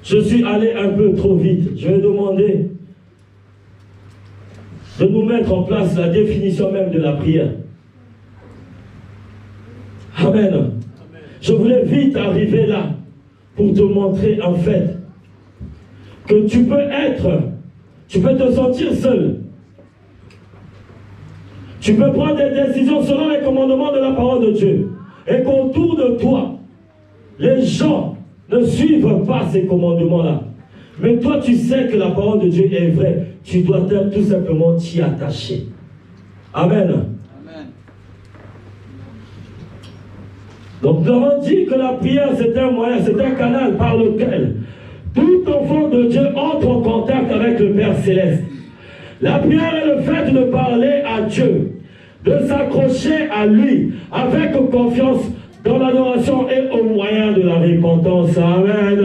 Speaker 1: je suis allé un peu trop vite. Je vais demander de nous mettre en place la définition même de la prière. Amen. Je voulais vite arriver là pour te montrer en fait que tu peux te sentir seul. Tu peux prendre des décisions selon les commandements de la parole de Dieu. Et qu'autour de toi, les gens ne suivent pas ces commandements-là. Mais toi, tu sais que la parole de Dieu est vraie. Tu dois tout simplement t'y attacher. Amen. Amen. Donc nous avons dit que la prière, c'est un moyen, c'est un canal par lequel tout enfant de Dieu entre en contact avec le Père Céleste. La prière est le fait de parler à Dieu, de s'accrocher à lui avec confiance dans l'adoration et au moyen de la repentance. Amen.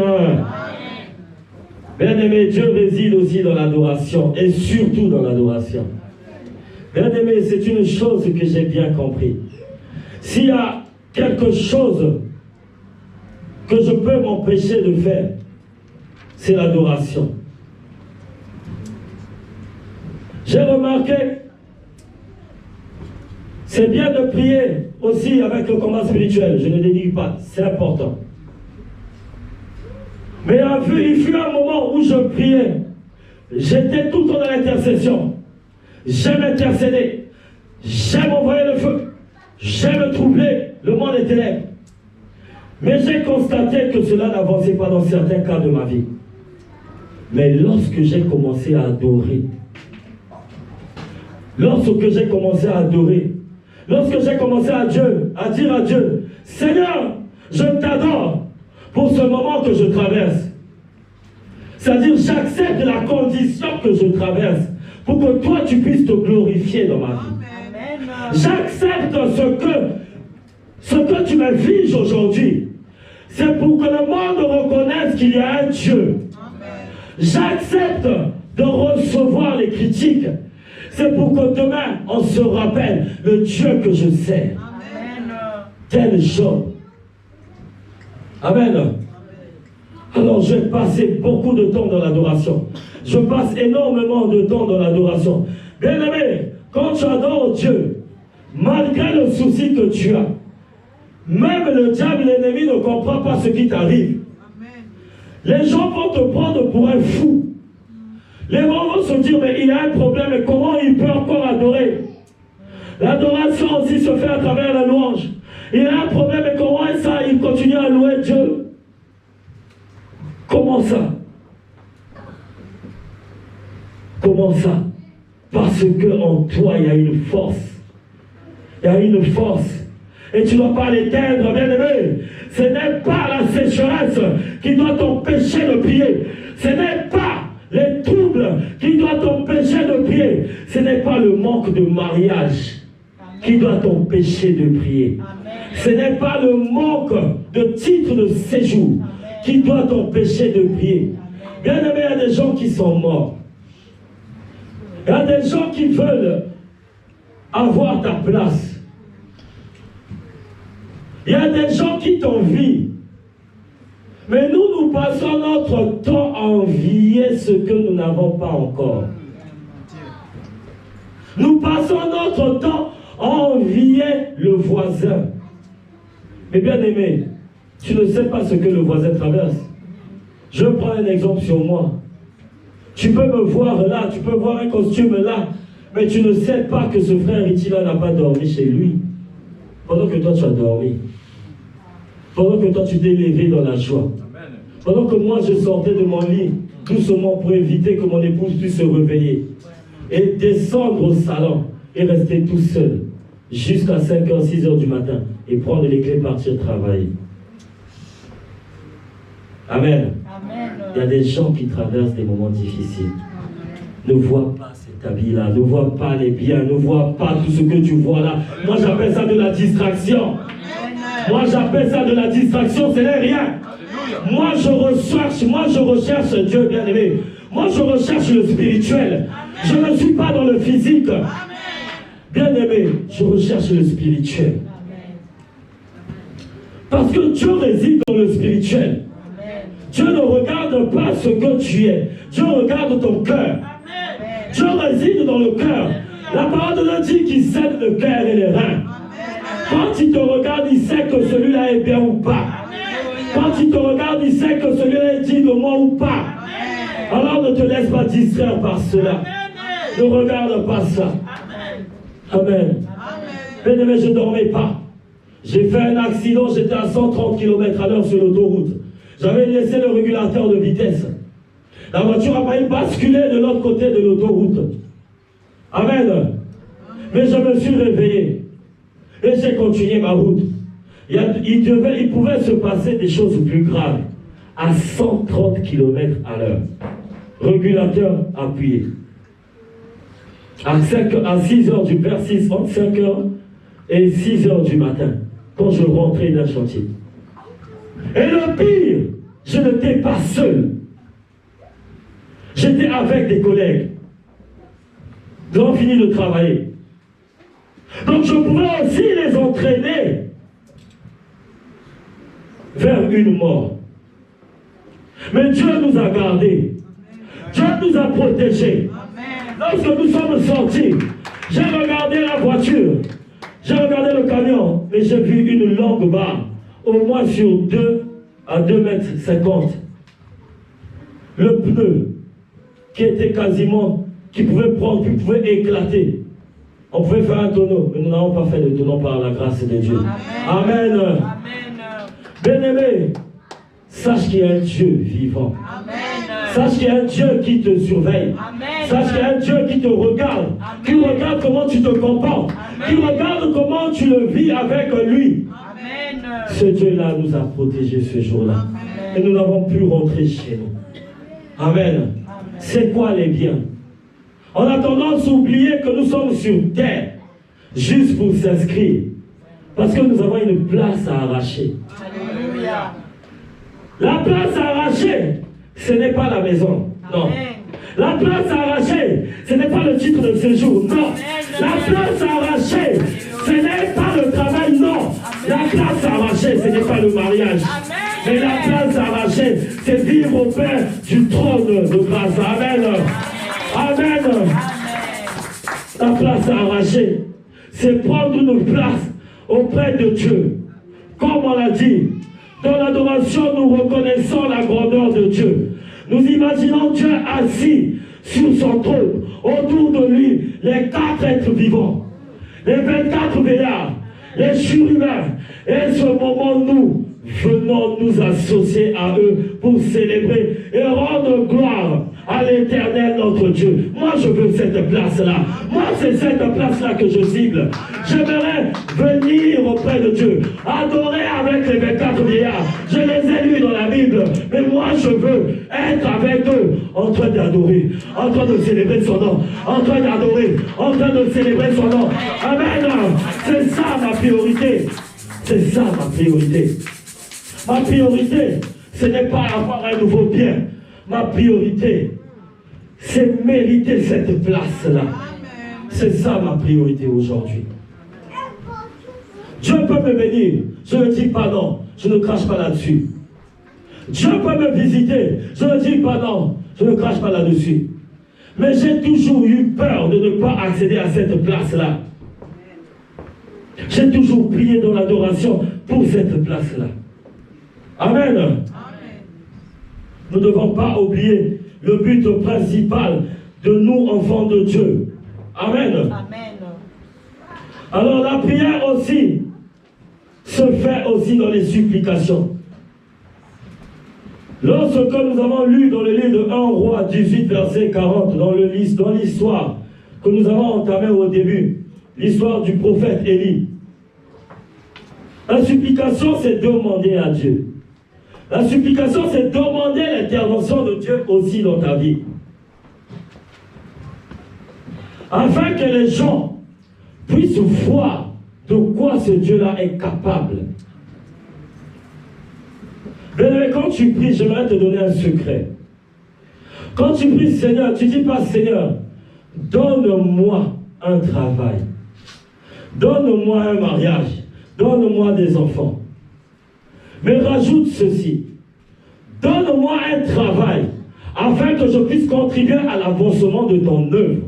Speaker 1: Bien-aimé, Dieu réside aussi dans l'adoration et surtout dans l'adoration. Bien-aimé, c'est une chose que j'ai bien compris. S'il y a quelque chose que je peux m'empêcher de faire, c'est l'adoration. J'ai remarqué, c'est bien de prier aussi avec le combat spirituel, je ne le dis pas, c'est important. Mais il fut un moment où je priais, j'étais tout le temps dans l'intercession. J'aime intercéder, j'aime envoyer le feu, j'aime troubler le monde des ténèbres. Mais j'ai constaté que cela n'avançait pas dans certains cas de ma vie. Mais lorsque j'ai commencé à adorer, lorsque j'ai commencé à dire à Dieu, Seigneur, je t'adore pour ce moment que je traverse. C'est-à-dire, j'accepte la condition que je traverse pour que toi, tu puisses te glorifier dans ma vie. J'accepte ce que tu m'infliges aujourd'hui. C'est pour que le monde reconnaisse qu'il y a un Dieu. J'accepte de recevoir les critiques. C'est pour que demain, on se rappelle le Dieu que je sers. Tel Job. Amen. Alors, je vais passer beaucoup de temps dans l'adoration. Je passe énormément de temps dans l'adoration. Bien aimé, quand tu adores Dieu, malgré le souci que tu as, même le diable, l'ennemi ne comprend pas ce qui t'arrive. Les gens vont te prendre pour un fou. Les gens vont se dire, mais il a un problème, mais comment il peut encore adorer? L'adoration aussi se fait à travers la louange. Il a un problème, mais comment ça, il continue à louer Dieu? Comment ça? Comment ça? Parce que en toi, il y a une force. Il y a une force. Et tu ne dois pas l'éteindre, bien-aimé. Ce n'est pas la sécheresse qui doit t'empêcher de prier. Ce n'est pas les troubles qui doivent t'empêcher de prier. Ce n'est pas le manque de mariage qui doit t'empêcher de prier. Ce n'est pas le manque de titre de séjour qui doit t'empêcher de prier. Bien-aimé, il y a des gens qui sont morts. Il y a des gens qui veulent avoir ta place. Il y a des gens qui t'envient. Mais nous passons notre temps à envier ce que nous n'avons pas encore. Nous passons notre temps à envier le voisin. Mais bien aimé, tu ne sais pas ce que le voisin traverse. Je prends un exemple sur moi. Tu peux me voir là, tu peux voir un costume là, mais tu ne sais pas que ce frère Itila n'a pas dormi chez lui. Pendant que toi tu as dormi. Pendant que toi tu t'es levé dans la joie. Pendant que moi je sortais de mon lit, doucement pour éviter que mon épouse puisse se réveiller. Et descendre au salon et rester tout seul. Jusqu'à 5h, 6h du matin. Et prendre les clés, partir travailler. Amen. Amen. Il y a des gens qui traversent des moments difficiles. Ne vois pas cet habit-là, ne vois pas les biens, ne vois pas tout ce que tu vois là. Moi j'appelle ça de la distraction. Moi j'appelle ça de la distraction, ce n'est rien. Moi je recherche Dieu bien-aimé. Moi, je recherche le spirituel. Je ne suis pas dans le physique. Bien-aimé, je recherche le spirituel. Parce que Dieu réside dans le spirituel. Dieu ne regarde pas ce que tu es. Dieu regarde ton cœur. Dieu réside dans le cœur. La parole de Dieu dit qu'il sait le cœur et les reins. Quand il te regarde, il sait que celui-là est bien ou pas. Quand il te regarde, il sait que celui-là est digne de moi ou pas. Alors ne te laisse pas distraire par cela. Ne regarde pas ça. Amen. Bien-aimé, je ne dormais pas. J'ai fait un accident, j'étais à 130 km/h sur l'autoroute. J'avais laissé le régulateur de vitesse. La voiture a failli basculer de l'autre côté de l'autoroute. Amen. Mais je me suis réveillé. Et j'ai continué ma route. Il pouvait se passer des choses plus graves. À 130 km/h. Régulateur appuyé. À 6 heures du vers 6, entre 5 heures et 6 heures du matin, quand je rentrais d'un chantier. Et le pire, je n'étais pas seul. J'étais avec des collègues. Nous avons fini de travailler. Donc je pouvais aussi les entraîner vers une mort. Mais Dieu nous a gardés. Dieu nous a protégés. Lorsque nous sommes sortis, j'ai regardé la voiture, j'ai regardé le camion, et j'ai vu une longue barre, au moins sur 2 à 2,50 mètres. Le pneu, qui était quasiment, qui pouvait éclater. On pouvait faire un tonneau, mais nous n'avons pas fait de tonneau par la grâce de Dieu. Amen. Amen. Bien-aimé, sache qu'il y a un Dieu vivant. Amen. Sache qu'il y a un Dieu qui te surveille. Amen. Sache qu'il y a un Dieu qui te regarde. Amen. Qui regarde comment tu te comportes. Amen. Qui regarde comment tu le vis avec lui. Amen. Ce Dieu-là nous a protégés ce jour-là. Et nous n'avons pu rentrer chez nous. Amen. Amen. C'est quoi les biens? On a tendance à oublier que nous sommes sur terre juste pour s'inscrire. Parce que nous avons une place à arracher. Alléluia. La place à arracher, ce n'est pas la maison. Non. La place à arracher, ce n'est pas le titre de séjour. Non. La place à arracher, ce n'est pas le travail. Non. La place à arracher, ce n'est pas le mariage. Mais la place à arracher, c'est vivre au Père du trône de grâce. Amen. Amen. La place à arracher, c'est prendre une place auprès de Dieu. Comme on l'a dit, dans l'adoration, nous reconnaissons la grandeur de Dieu. Nous imaginons Dieu assis sur son trône, autour de lui, les 4 êtres vivants, les 24 veillards, les chérubins. Et ce moment, nous venons nous associer à eux pour célébrer et rendre gloire à l'Éternel notre Dieu. Moi, je veux cette place-là. Moi, c'est cette place-là que je cible. J'aimerais venir auprès de Dieu, adorer avec les 24 vieillards. Je les ai lus dans la Bible, mais moi, je veux être avec eux, en train d'adorer, en train de célébrer son nom, en train d'adorer, en train de célébrer son nom. Amen. C'est ça ma priorité. C'est ça ma priorité. Ma priorité, ce n'est pas avoir un nouveau bien. Ma priorité, c'est mériter cette place-là. C'est ça ma priorité aujourd'hui. Dieu peut me bénir. Je ne dis pas non. Je ne crache pas là-dessus. Dieu peut me visiter. Je ne dis pas non. Je ne crache pas là-dessus. Mais j'ai toujours eu peur de ne pas accéder à cette place-là. J'ai toujours prié dans l'adoration pour cette place-là. Amen. Amen. Nous ne devons pas oublier le but principal de nous, enfants de Dieu. Amen. Amen. Alors la prière aussi se fait aussi dans les supplications. Lorsque nous avons lu dans le livre de 1 Roi 18, verset 40, dans l'histoire que nous avons entamée au début, l'histoire du prophète Élie, la supplication, c'est demander à Dieu. La supplication, c'est demander l'intervention de Dieu aussi dans ta vie. Afin que les gens puissent voir de quoi ce Dieu-là est capable. Mais quand tu pries, j'aimerais te donner un secret. Quand tu pries Seigneur, tu ne dis pas Seigneur, donne-moi un travail. Donne-moi un mariage. Donne-moi des enfants. Mais rajoute ceci. Donne-moi un travail afin que je puisse contribuer à l'avancement de ton œuvre.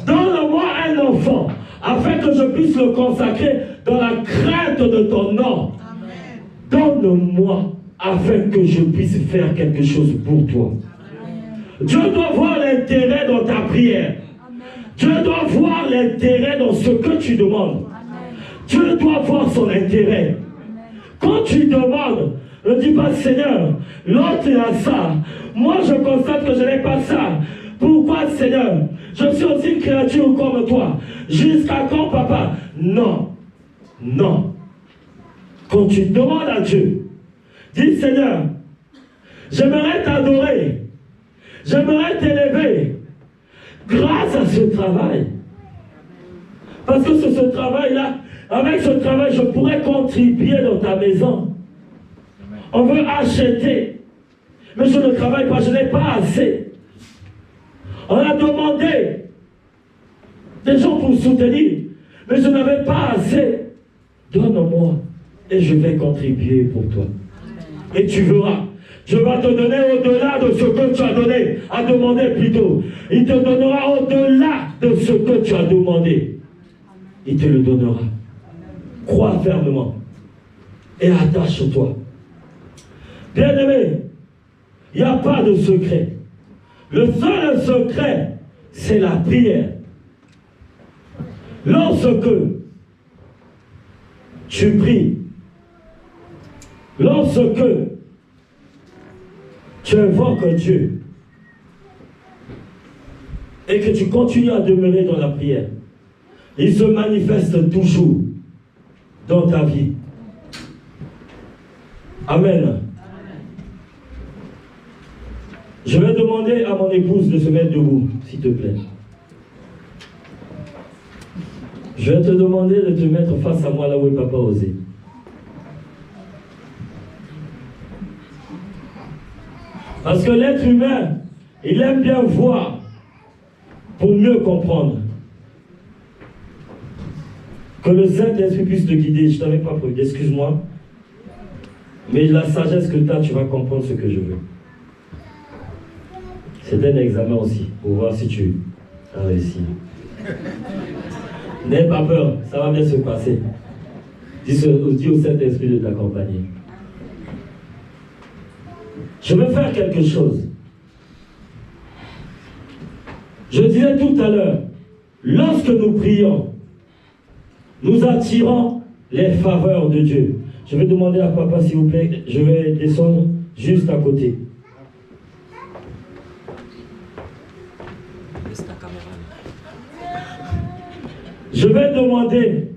Speaker 1: Donne-moi un enfant afin que je puisse le consacrer dans la crainte de ton nom. Donne-moi afin que je puisse faire quelque chose pour toi. Dieu doit voir l'intérêt dans ta prière. Dieu doit voir l'intérêt dans ce que tu demandes. Dieu doit voir son intérêt. Quand tu demandes, ne dis pas Seigneur, l'autre a ça. Moi je constate que je n'ai pas ça. Pourquoi Seigneur? Je suis aussi une créature comme toi. Jusqu'à quand papa? Non. Non. Quand tu demandes à Dieu, dis Seigneur, j'aimerais t'adorer. J'aimerais t'élever grâce à ce travail. Parce que c'est ce travail-là, avec ce travail, je pourrais contribuer dans ta maison. On veut acheter, mais je ne travaille pas, je n'ai pas assez. On a demandé des gens pour soutenir, mais je n'avais pas assez. Donne-moi et je vais contribuer pour toi. Et tu verras. Je vais te donner au-delà de ce que tu as donné, à demander plutôt. Il te donnera au-delà de ce que tu as demandé. Il te le donnera. Crois fermement et attache-toi. Bien-aimé, il n'y a pas de secret. Le seul secret, c'est la prière. Lorsque tu pries, lorsque tu invoques Dieu et que tu continues à demeurer dans la prière, il se manifeste toujours dans ta vie. Amen. Je vais demander à mon épouse de se mettre debout, s'il te plaît. Je vais te demander de te mettre face à moi là où est Papa Osé. Parce que l'être humain, il aime bien voir pour mieux comprendre. Que le Saint-Esprit puisse te guider. Je ne t'avais pas prévu, excuse-moi. Mais la sagesse que tu as, tu vas comprendre ce que je veux. C'est un examen aussi, pour voir si tu as réussi. N'aie pas peur, ça va bien se passer. Dis au Saint-Esprit de t'accompagner. Je veux faire quelque chose. Je disais tout à l'heure, lorsque nous prions, nous attirons les faveurs de Dieu. Je vais demander à Papa, s'il vous plaît, je vais descendre juste à côté. Je vais demander,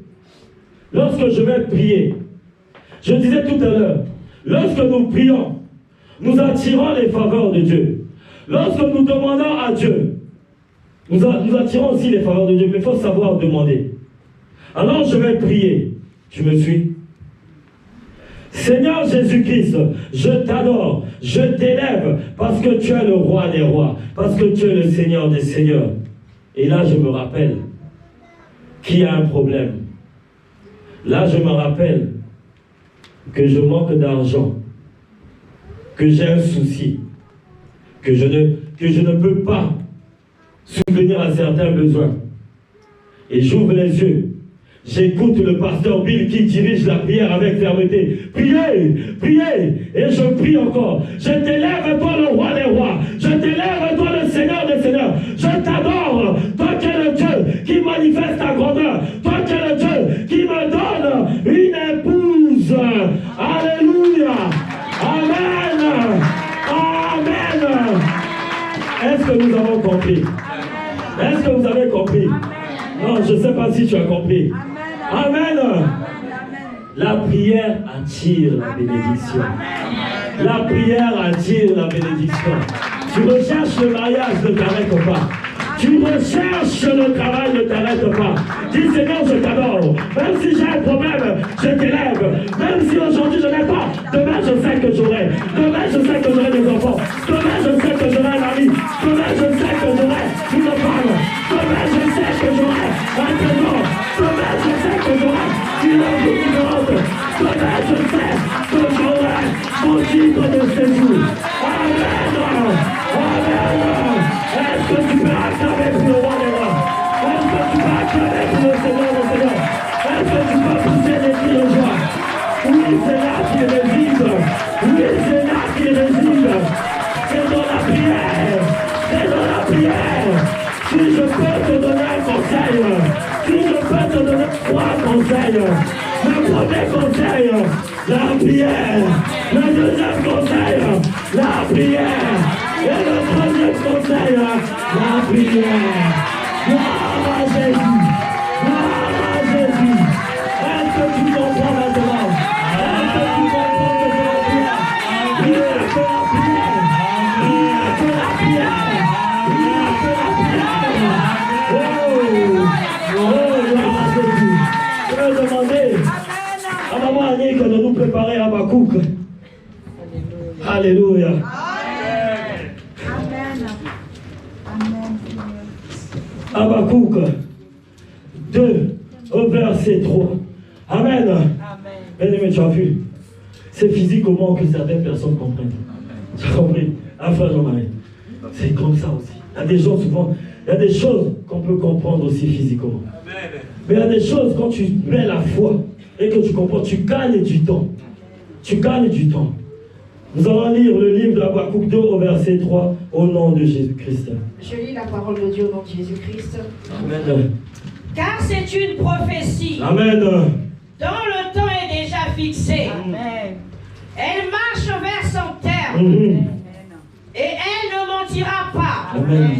Speaker 1: lorsque je vais prier, je disais tout à l'heure, lorsque nous prions, nous attirons les faveurs de Dieu. Lorsque nous demandons à Dieu, nous attirons aussi les faveurs de Dieu, mais il faut savoir demander. Alors je vais prier. Tu me suis? Seigneur Jésus-Christ, je t'adore, je t'élève, parce que tu es le roi des rois, parce que tu es le Seigneur des seigneurs. Et là je me rappelle qu'il y a un problème. Là je me rappelle que je manque d'argent, que j'ai un souci, que je ne peux pas subvenir à certains besoins. Et j'ouvre les yeux. J'écoute le pasteur Bill qui dirige la prière avec fermeté. Priez, priez, et je prie encore. Je t'élève, toi le roi des rois. Je t'élève, toi le Seigneur des seigneurs. Je t'adore, toi qui es le Dieu qui manifeste ta grandeur. Toi qui es le Dieu qui me donne une épouse. Alléluia. Amen. Amen. Est-ce que nous avons compris? Est-ce que vous avez compris? Non, je ne sais pas si tu as compris. Amen. La prière attire la bénédiction. La prière attire la bénédiction. Tu recherches le mariage, ne t'arrête pas. Tu recherches le travail, ne t'arrête pas. Dis Seigneur, je t'adore. Même si j'ai un problème, je t'élève. Même si aujourd'hui je n'ai pas, demain je sais que j'aurai. Demain je sais que j'aurai des enfants. Demain je sais que j'aurai un ami. une vie différente. Demain, je sais que j'aurai mon titre de séjour. Amen. Amen. Est-ce que tu peux acclamer pour le roi des rois? Est-ce que tu peux acclamer pour le Seigneur des seigneurs? Est-ce que tu peux pousser des cris de joie? Oui, c'est là qui réside. Oui, c'est là qui réside. C'est dans la prière. C'est dans la prière. Si je peux te donner un conseil, si je peux te donner 3 conseils, le premier conseil, la prière. Le deuxième conseil, la prière. Et le troisième conseil, la prière. Gloire à Jésus. Gloire à Jésus. Est-ce que tu comprends maintenant? Est-ce que tu comprends que c'est la prière? Il n'y a que la prière. Il n'y a que la prière. Il n'y a que la prière. Oh, gloire à Jésus. Je vais demander à maman Annick de nous préparer à Habakkuk. Alléluia. Habakkuk 2 au verset 3. Amen. Bien-aimé, tu as vu. C'est physiquement que certaines personnes comprennent. Tu as compris? Ah, frère Jean-Marie. C'est comme ça aussi. Il y a des gens souvent, il y a des choses qu'on peut comprendre aussi physiquement. Mais il y a des choses, quand tu mets la foi et que tu comprends, tu gagnes du temps. Tu gagnes du temps. Nous allons lire le livre de Habakkuk 2 au verset 3 au nom de Jésus-Christ.
Speaker 3: Je lis la parole de Dieu au nom de Jésus-Christ.
Speaker 1: Amen.
Speaker 3: Car c'est une prophétie.
Speaker 1: Amen.
Speaker 3: Dont le temps est déjà fixé.
Speaker 4: Amen.
Speaker 3: Elle marche vers son terme. Et elle ne mentira pas.
Speaker 1: Amen.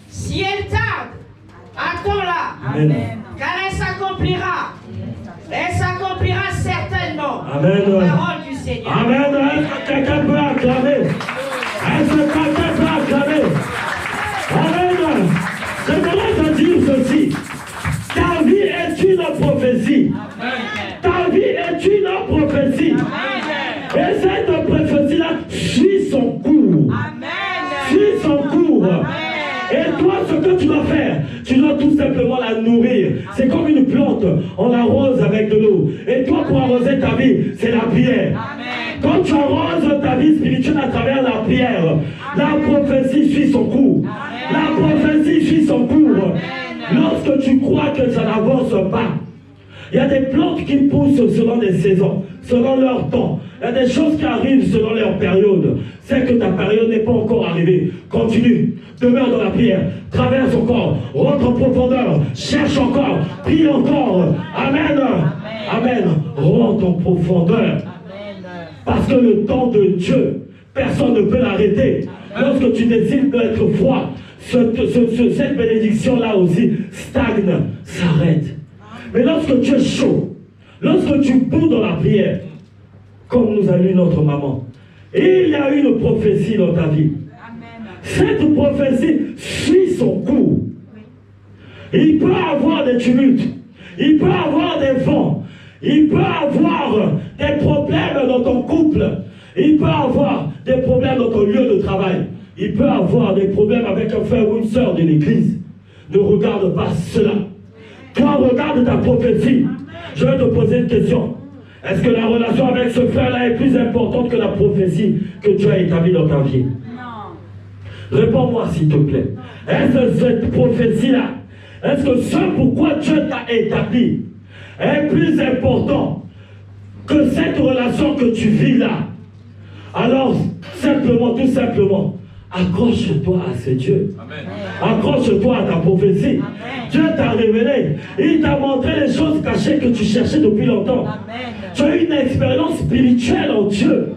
Speaker 3: Si elle tarde, attends-la.
Speaker 1: Amen.
Speaker 3: Car elle s'accomplira. Elle s'accomplira certainement.
Speaker 1: Amen.
Speaker 3: Parole du Seigneur.
Speaker 1: Amen. Est-ce que quelqu'un peut acclamer? Est-ce que quelqu'un peut acclamer? Amen. J'aimerais te dire ceci. Ta vie est une prophétie. Ta vie est une prophétie. Et cette prophétie-là suit son cours. Suit son cours. Et toi, ce que tu dois faire, tu dois tout simplement la nourrir. C'est comme une plante, on l'arrose avec de l'eau. Et toi, pour arroser ta vie, c'est la prière. Quand tu arroses ta vie spirituelle à travers la prière, la prophétie suit son cours. La prophétie suit son cours. Lorsque tu crois que ça n'avance pas, il y a des plantes qui poussent selon des saisons, selon leur temps. Il y a des choses qui arrivent selon leur période. C'est que ta période n'est pas encore arrivée. Continue. Demeure dans la prière. Traverse encore. Rentre en profondeur. Cherche encore. Prie encore. Amen. Amen. Rentre en profondeur. Parce que le temps de Dieu, personne ne peut l'arrêter. Lorsque tu décides d'être froid, cette bénédiction-là aussi stagne, s'arrête. Mais lorsque tu es chaud, lorsque tu boudes dans la prière, comme nous a lu notre maman, il y a une prophétie dans ta vie. Cette prophétie suit son cours. Il peut avoir des tumultes, il peut avoir des vents, il peut avoir des problèmes dans ton couple, il peut avoir des problèmes dans ton lieu de travail, il peut avoir des problèmes avec un frère ou une sœur de l'église. Ne regarde pas cela. Toi, regarde ta prophétie. Je vais te poser une question. Est-ce que la relation avec ce frère-là est plus importante que la prophétie que tu as établie dans ta vie?
Speaker 4: Non.
Speaker 1: Réponds-moi s'il te plaît. Est-ce que cette prophétie-là, est-ce que ce pourquoi Dieu t'a établi est plus important que cette relation que tu vis là? Alors, simplement, tout simplement, accroche-toi à ce Dieu. Accroche-toi à ta prophétie. Amen. Dieu t'a révélé. Il t'a montré les choses cachées que tu cherchais depuis longtemps. Amen. Tu as une expérience spirituelle en Dieu.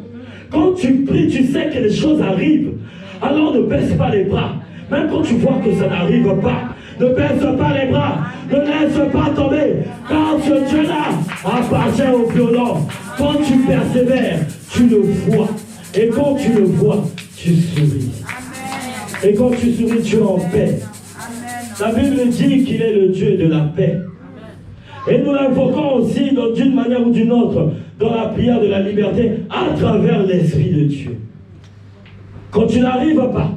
Speaker 1: Quand tu pries, tu sais que les choses arrivent. Alors ne baisse pas les bras. Même quand tu vois que ça n'arrive pas, ne baisse pas les bras. Ne laisse pas tomber. Quand ce Dieu-là appartient au violent. Quand tu persévères, tu le vois. Et quand tu le vois, tu souris. Et quand tu souris, tu es en paix. La Bible dit qu'il est le Dieu de la paix. Et nous l'invoquons aussi d'une manière ou d'une autre dans la prière de la liberté à travers l'Esprit de Dieu. Quand tu n'arrives pas,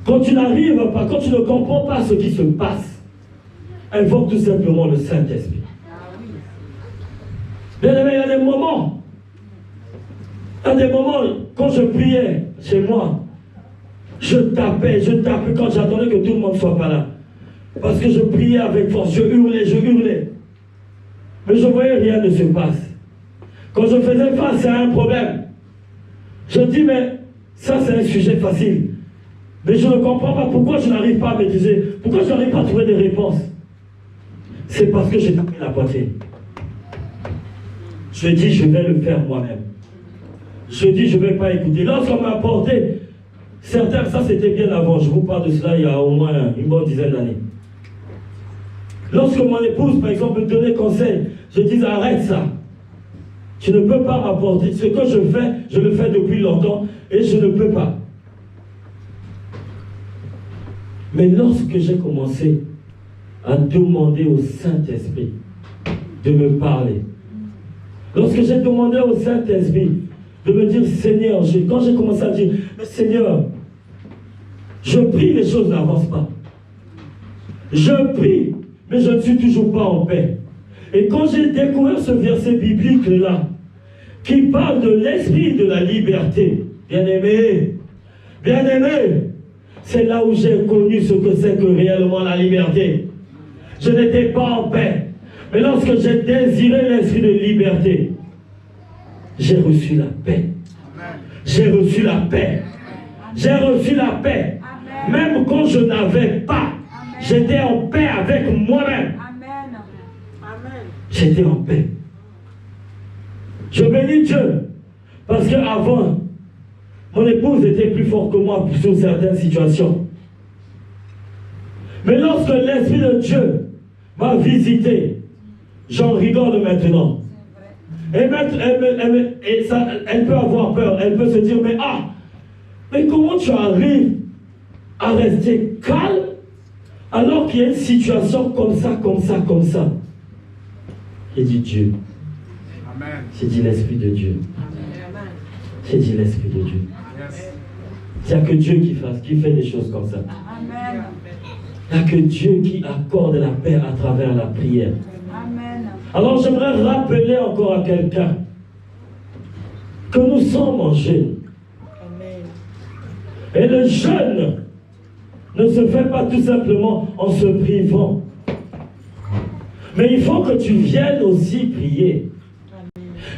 Speaker 1: quand tu ne comprends pas ce qui se passe, invoque tout simplement le Saint-Esprit. Bien aimé, il y a des moments. Il y a des moments, quand je priais chez moi, je tapais quand j'attendais que tout le monde ne soit pas là. Parce que je priais avec force, je hurlais. Mais je voyais rien ne se passe. Quand je faisais face à un problème, je dis, mais ça c'est un sujet facile. Mais je ne comprends pas pourquoi je n'arrive pas à maîtriser, pourquoi je n'arrive pas à trouver des réponses. C'est parce que j'ai tapé la poitrine. Je dis, je vais le faire moi-même. Je dis, je ne vais pas écouter. Lorsqu'on m'a apporté, certains, ça c'était bien avant, je vous parle de cela il y a au moins une bonne dizaine d'années. Lorsque mon épouse, par exemple, me donnait conseil, je dis, arrête ça. Tu ne peux pas m'apporter. Ce que je fais, je le fais depuis longtemps et je ne peux pas. Mais lorsque j'ai commencé à demander au Saint-Esprit de me parler, lorsque j'ai demandé au Saint-Esprit de me dire, Seigneur, quand j'ai commencé à dire, mais Seigneur, je prie, les choses n'avancent pas. Je prie, mais je ne suis toujours pas en paix. Et quand j'ai découvert ce verset biblique-là, qui parle de l'esprit de la liberté, bien-aimé, c'est là où j'ai connu ce que c'est que réellement la liberté. Je n'étais pas en paix. Mais lorsque j'ai désiré l'esprit de liberté, j'ai reçu la paix. J'ai reçu la paix. J'ai reçu la paix. Même quand je n'avais pas, j'étais en paix avec moi-même. J'étais en paix. Je bénis Dieu. Parce qu'avant, mon épouse était plus forte que moi sur certaines situations. Mais lorsque l'Esprit de Dieu m'a visité, j'en rigole maintenant. Elle peut avoir peur, elle peut se dire, mais comment tu arrives à rester calme alors qu'il y a une situation comme ça. J'ai dit Dieu. Amen. J'ai dit l'Esprit de Dieu. Amen. J'ai dit l'Esprit de Dieu. Il n'y a que Dieu qui fait des choses comme ça. Amen. Il n'y a que Dieu qui accorde la paix à travers la prière. Amen. Alors j'aimerais rappeler encore à quelqu'un que nous sommes en jeûne. Et le jeûne ne se fait pas tout simplement en se privant. Mais il faut que tu viennes aussi prier.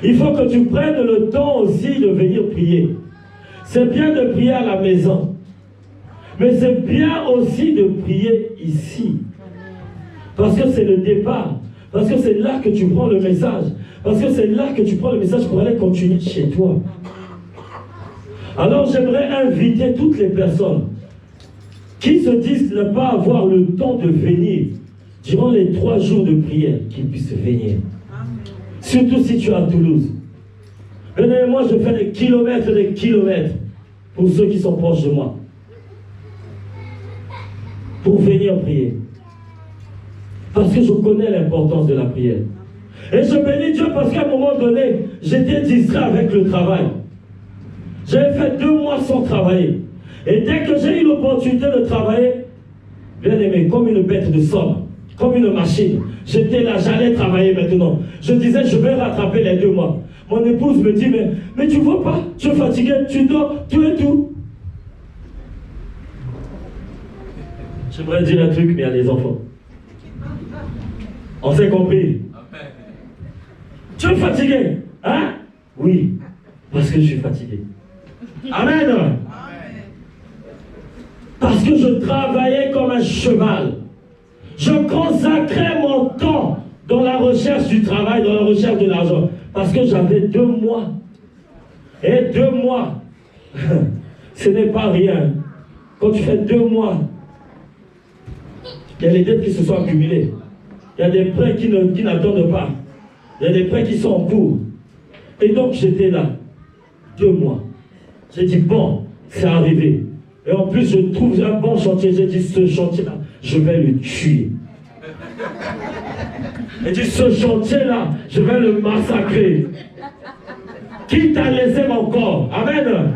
Speaker 1: Il faut que tu prennes le temps aussi de venir prier. C'est bien de prier à la maison. Mais c'est bien aussi de prier ici. Parce que c'est le départ. Parce que c'est là que tu prends le message. Parce que c'est là que tu prends le message pour aller continuer chez toi. Alors j'aimerais inviter toutes les personnes qui se disent ne pas avoir le temps de venir durant les 3 jours de prière, qu'ils puissent venir. Amen. Surtout si tu es à Toulouse. Venez, moi je fais des kilomètres pour ceux qui sont proches de moi. Pour venir prier. Parce que je connais l'importance de la prière. Et je bénis Dieu parce qu'à un moment donné, j'étais distrait avec le travail. J'avais fait 2 mois sans travailler. Et dès que j'ai eu l'opportunité de travailler, bien aimé, comme une bête de somme, comme une machine, j'étais là, j'allais travailler maintenant. Je disais, je vais rattraper les 2 mois. Mon épouse me dit, mais tu vois pas, tu es fatigué, tu dors, tout et tout. J'aimerais dire un truc, mais à les enfants. On s'est compris. Tu es fatigué, hein? Oui, parce que je suis fatigué. Amen. Parce que je travaillais comme un cheval. Je consacrais mon temps dans la recherche du travail, dans la recherche de l'argent. Parce que j'avais 2 mois. Et 2 mois, ce n'est pas rien. Quand tu fais 2 mois, il y a les dettes qui se sont accumulées. Il y a des prêts qui n'attendent pas. Il y a des prêts qui sont en cours. Et donc j'étais là, 2 mois. J'ai dit, bon, c'est arrivé. Et en plus, je trouve un bon chantier. J'ai dit, ce chantier-là, je vais le tuer. J'ai dit, ce chantier-là, je vais le massacrer. Qui t'a laissé mon corps? Amen.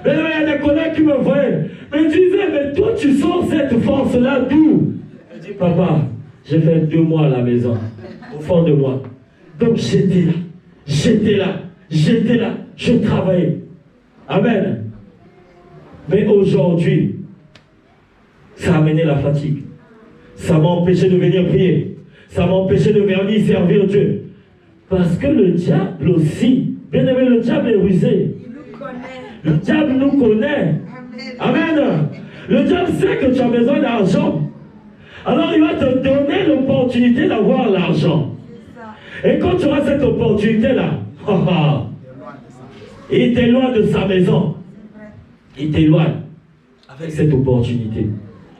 Speaker 1: Mais il y a des collègues qui me voyaient. Mais ils disaient, mais toi, tu sens cette force-là d'où? J'ai dit, papa, j'ai fait 2 mois à la maison, au fond de moi. Donc j'étais là. J'étais là, je travaillais. Amen. Mais aujourd'hui, ça a amené la fatigue. Ça m'a empêché de venir prier. Ça m'a empêché de venir servir Dieu. Parce que le diable aussi, bien aimé, le diable est rusé.
Speaker 4: Il nous connaît.
Speaker 1: Le diable nous connaît. Amen. Le diable sait que tu as besoin d'argent. Alors il va te donner l'opportunité d'avoir l'argent. Et quand tu auras cette opportunité-là, il t'éloigne de sa maison. Il t'éloigne avec cette opportunité.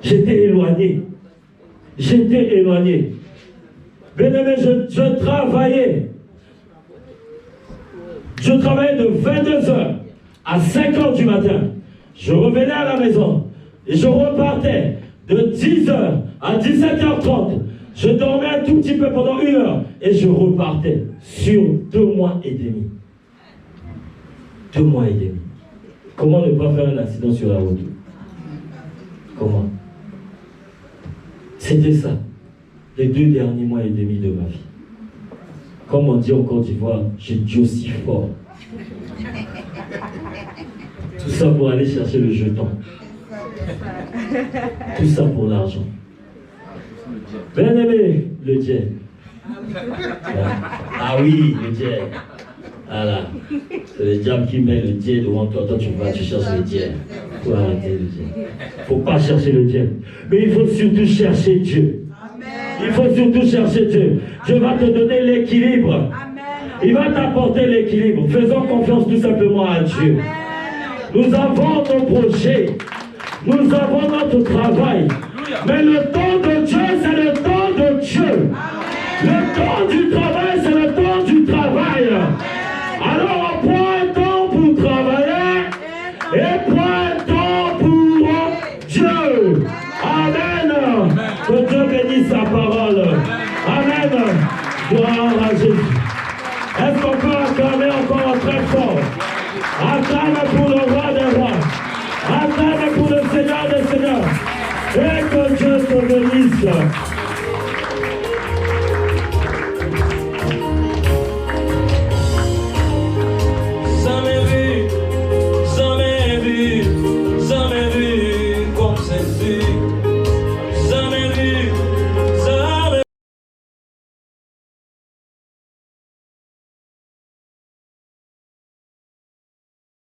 Speaker 1: J'étais éloigné. J'étais éloigné. Bien aimé, je travaillais. Je travaillais de 22h à 5h du matin. Je revenais à la maison et je repartais de 10h à 17h30. Je dormais un tout petit peu pendant 1 heure et je repartais sur 2 mois et demi. 2 mois et demi. Comment ne pas faire un accident sur la route? Comment? C'était ça, les 2 derniers mois et demi de ma vie. Comme on dit en Côte d'Ivoire, j'ai dit aussi fort. Tout ça pour aller chercher le jeton. Tout ça pour l'argent. Bien aimé, le diable. Ah oui, le diable. Voilà. C'est le diable qui met le diable devant toi. Toi, tu cherches le diable. Il faut arrêter le diable. Il ne faut pas chercher le diable. Mais il faut surtout chercher Dieu. Il faut surtout chercher Dieu. Dieu va te donner l'équilibre. Il va t'apporter l'équilibre. Faisons confiance tout simplement à Dieu. Nous avons nos projets. Nous avons notre travail. Mais le temps de Dieu, c'est le temps de Dieu. Le temps du travail, c'est le temps du travail. Alors on prend un temps pour travailler et prend un temps pour Dieu. Amen. Que Dieu bénisse sa parole. Amen. Gloire à Jésus. Est-ce qu'on peut acclamer encore très fort? Acclame pour le roi des rois. Acclame pour le Seigneur des seigneurs. Et que Dieu te bénisse.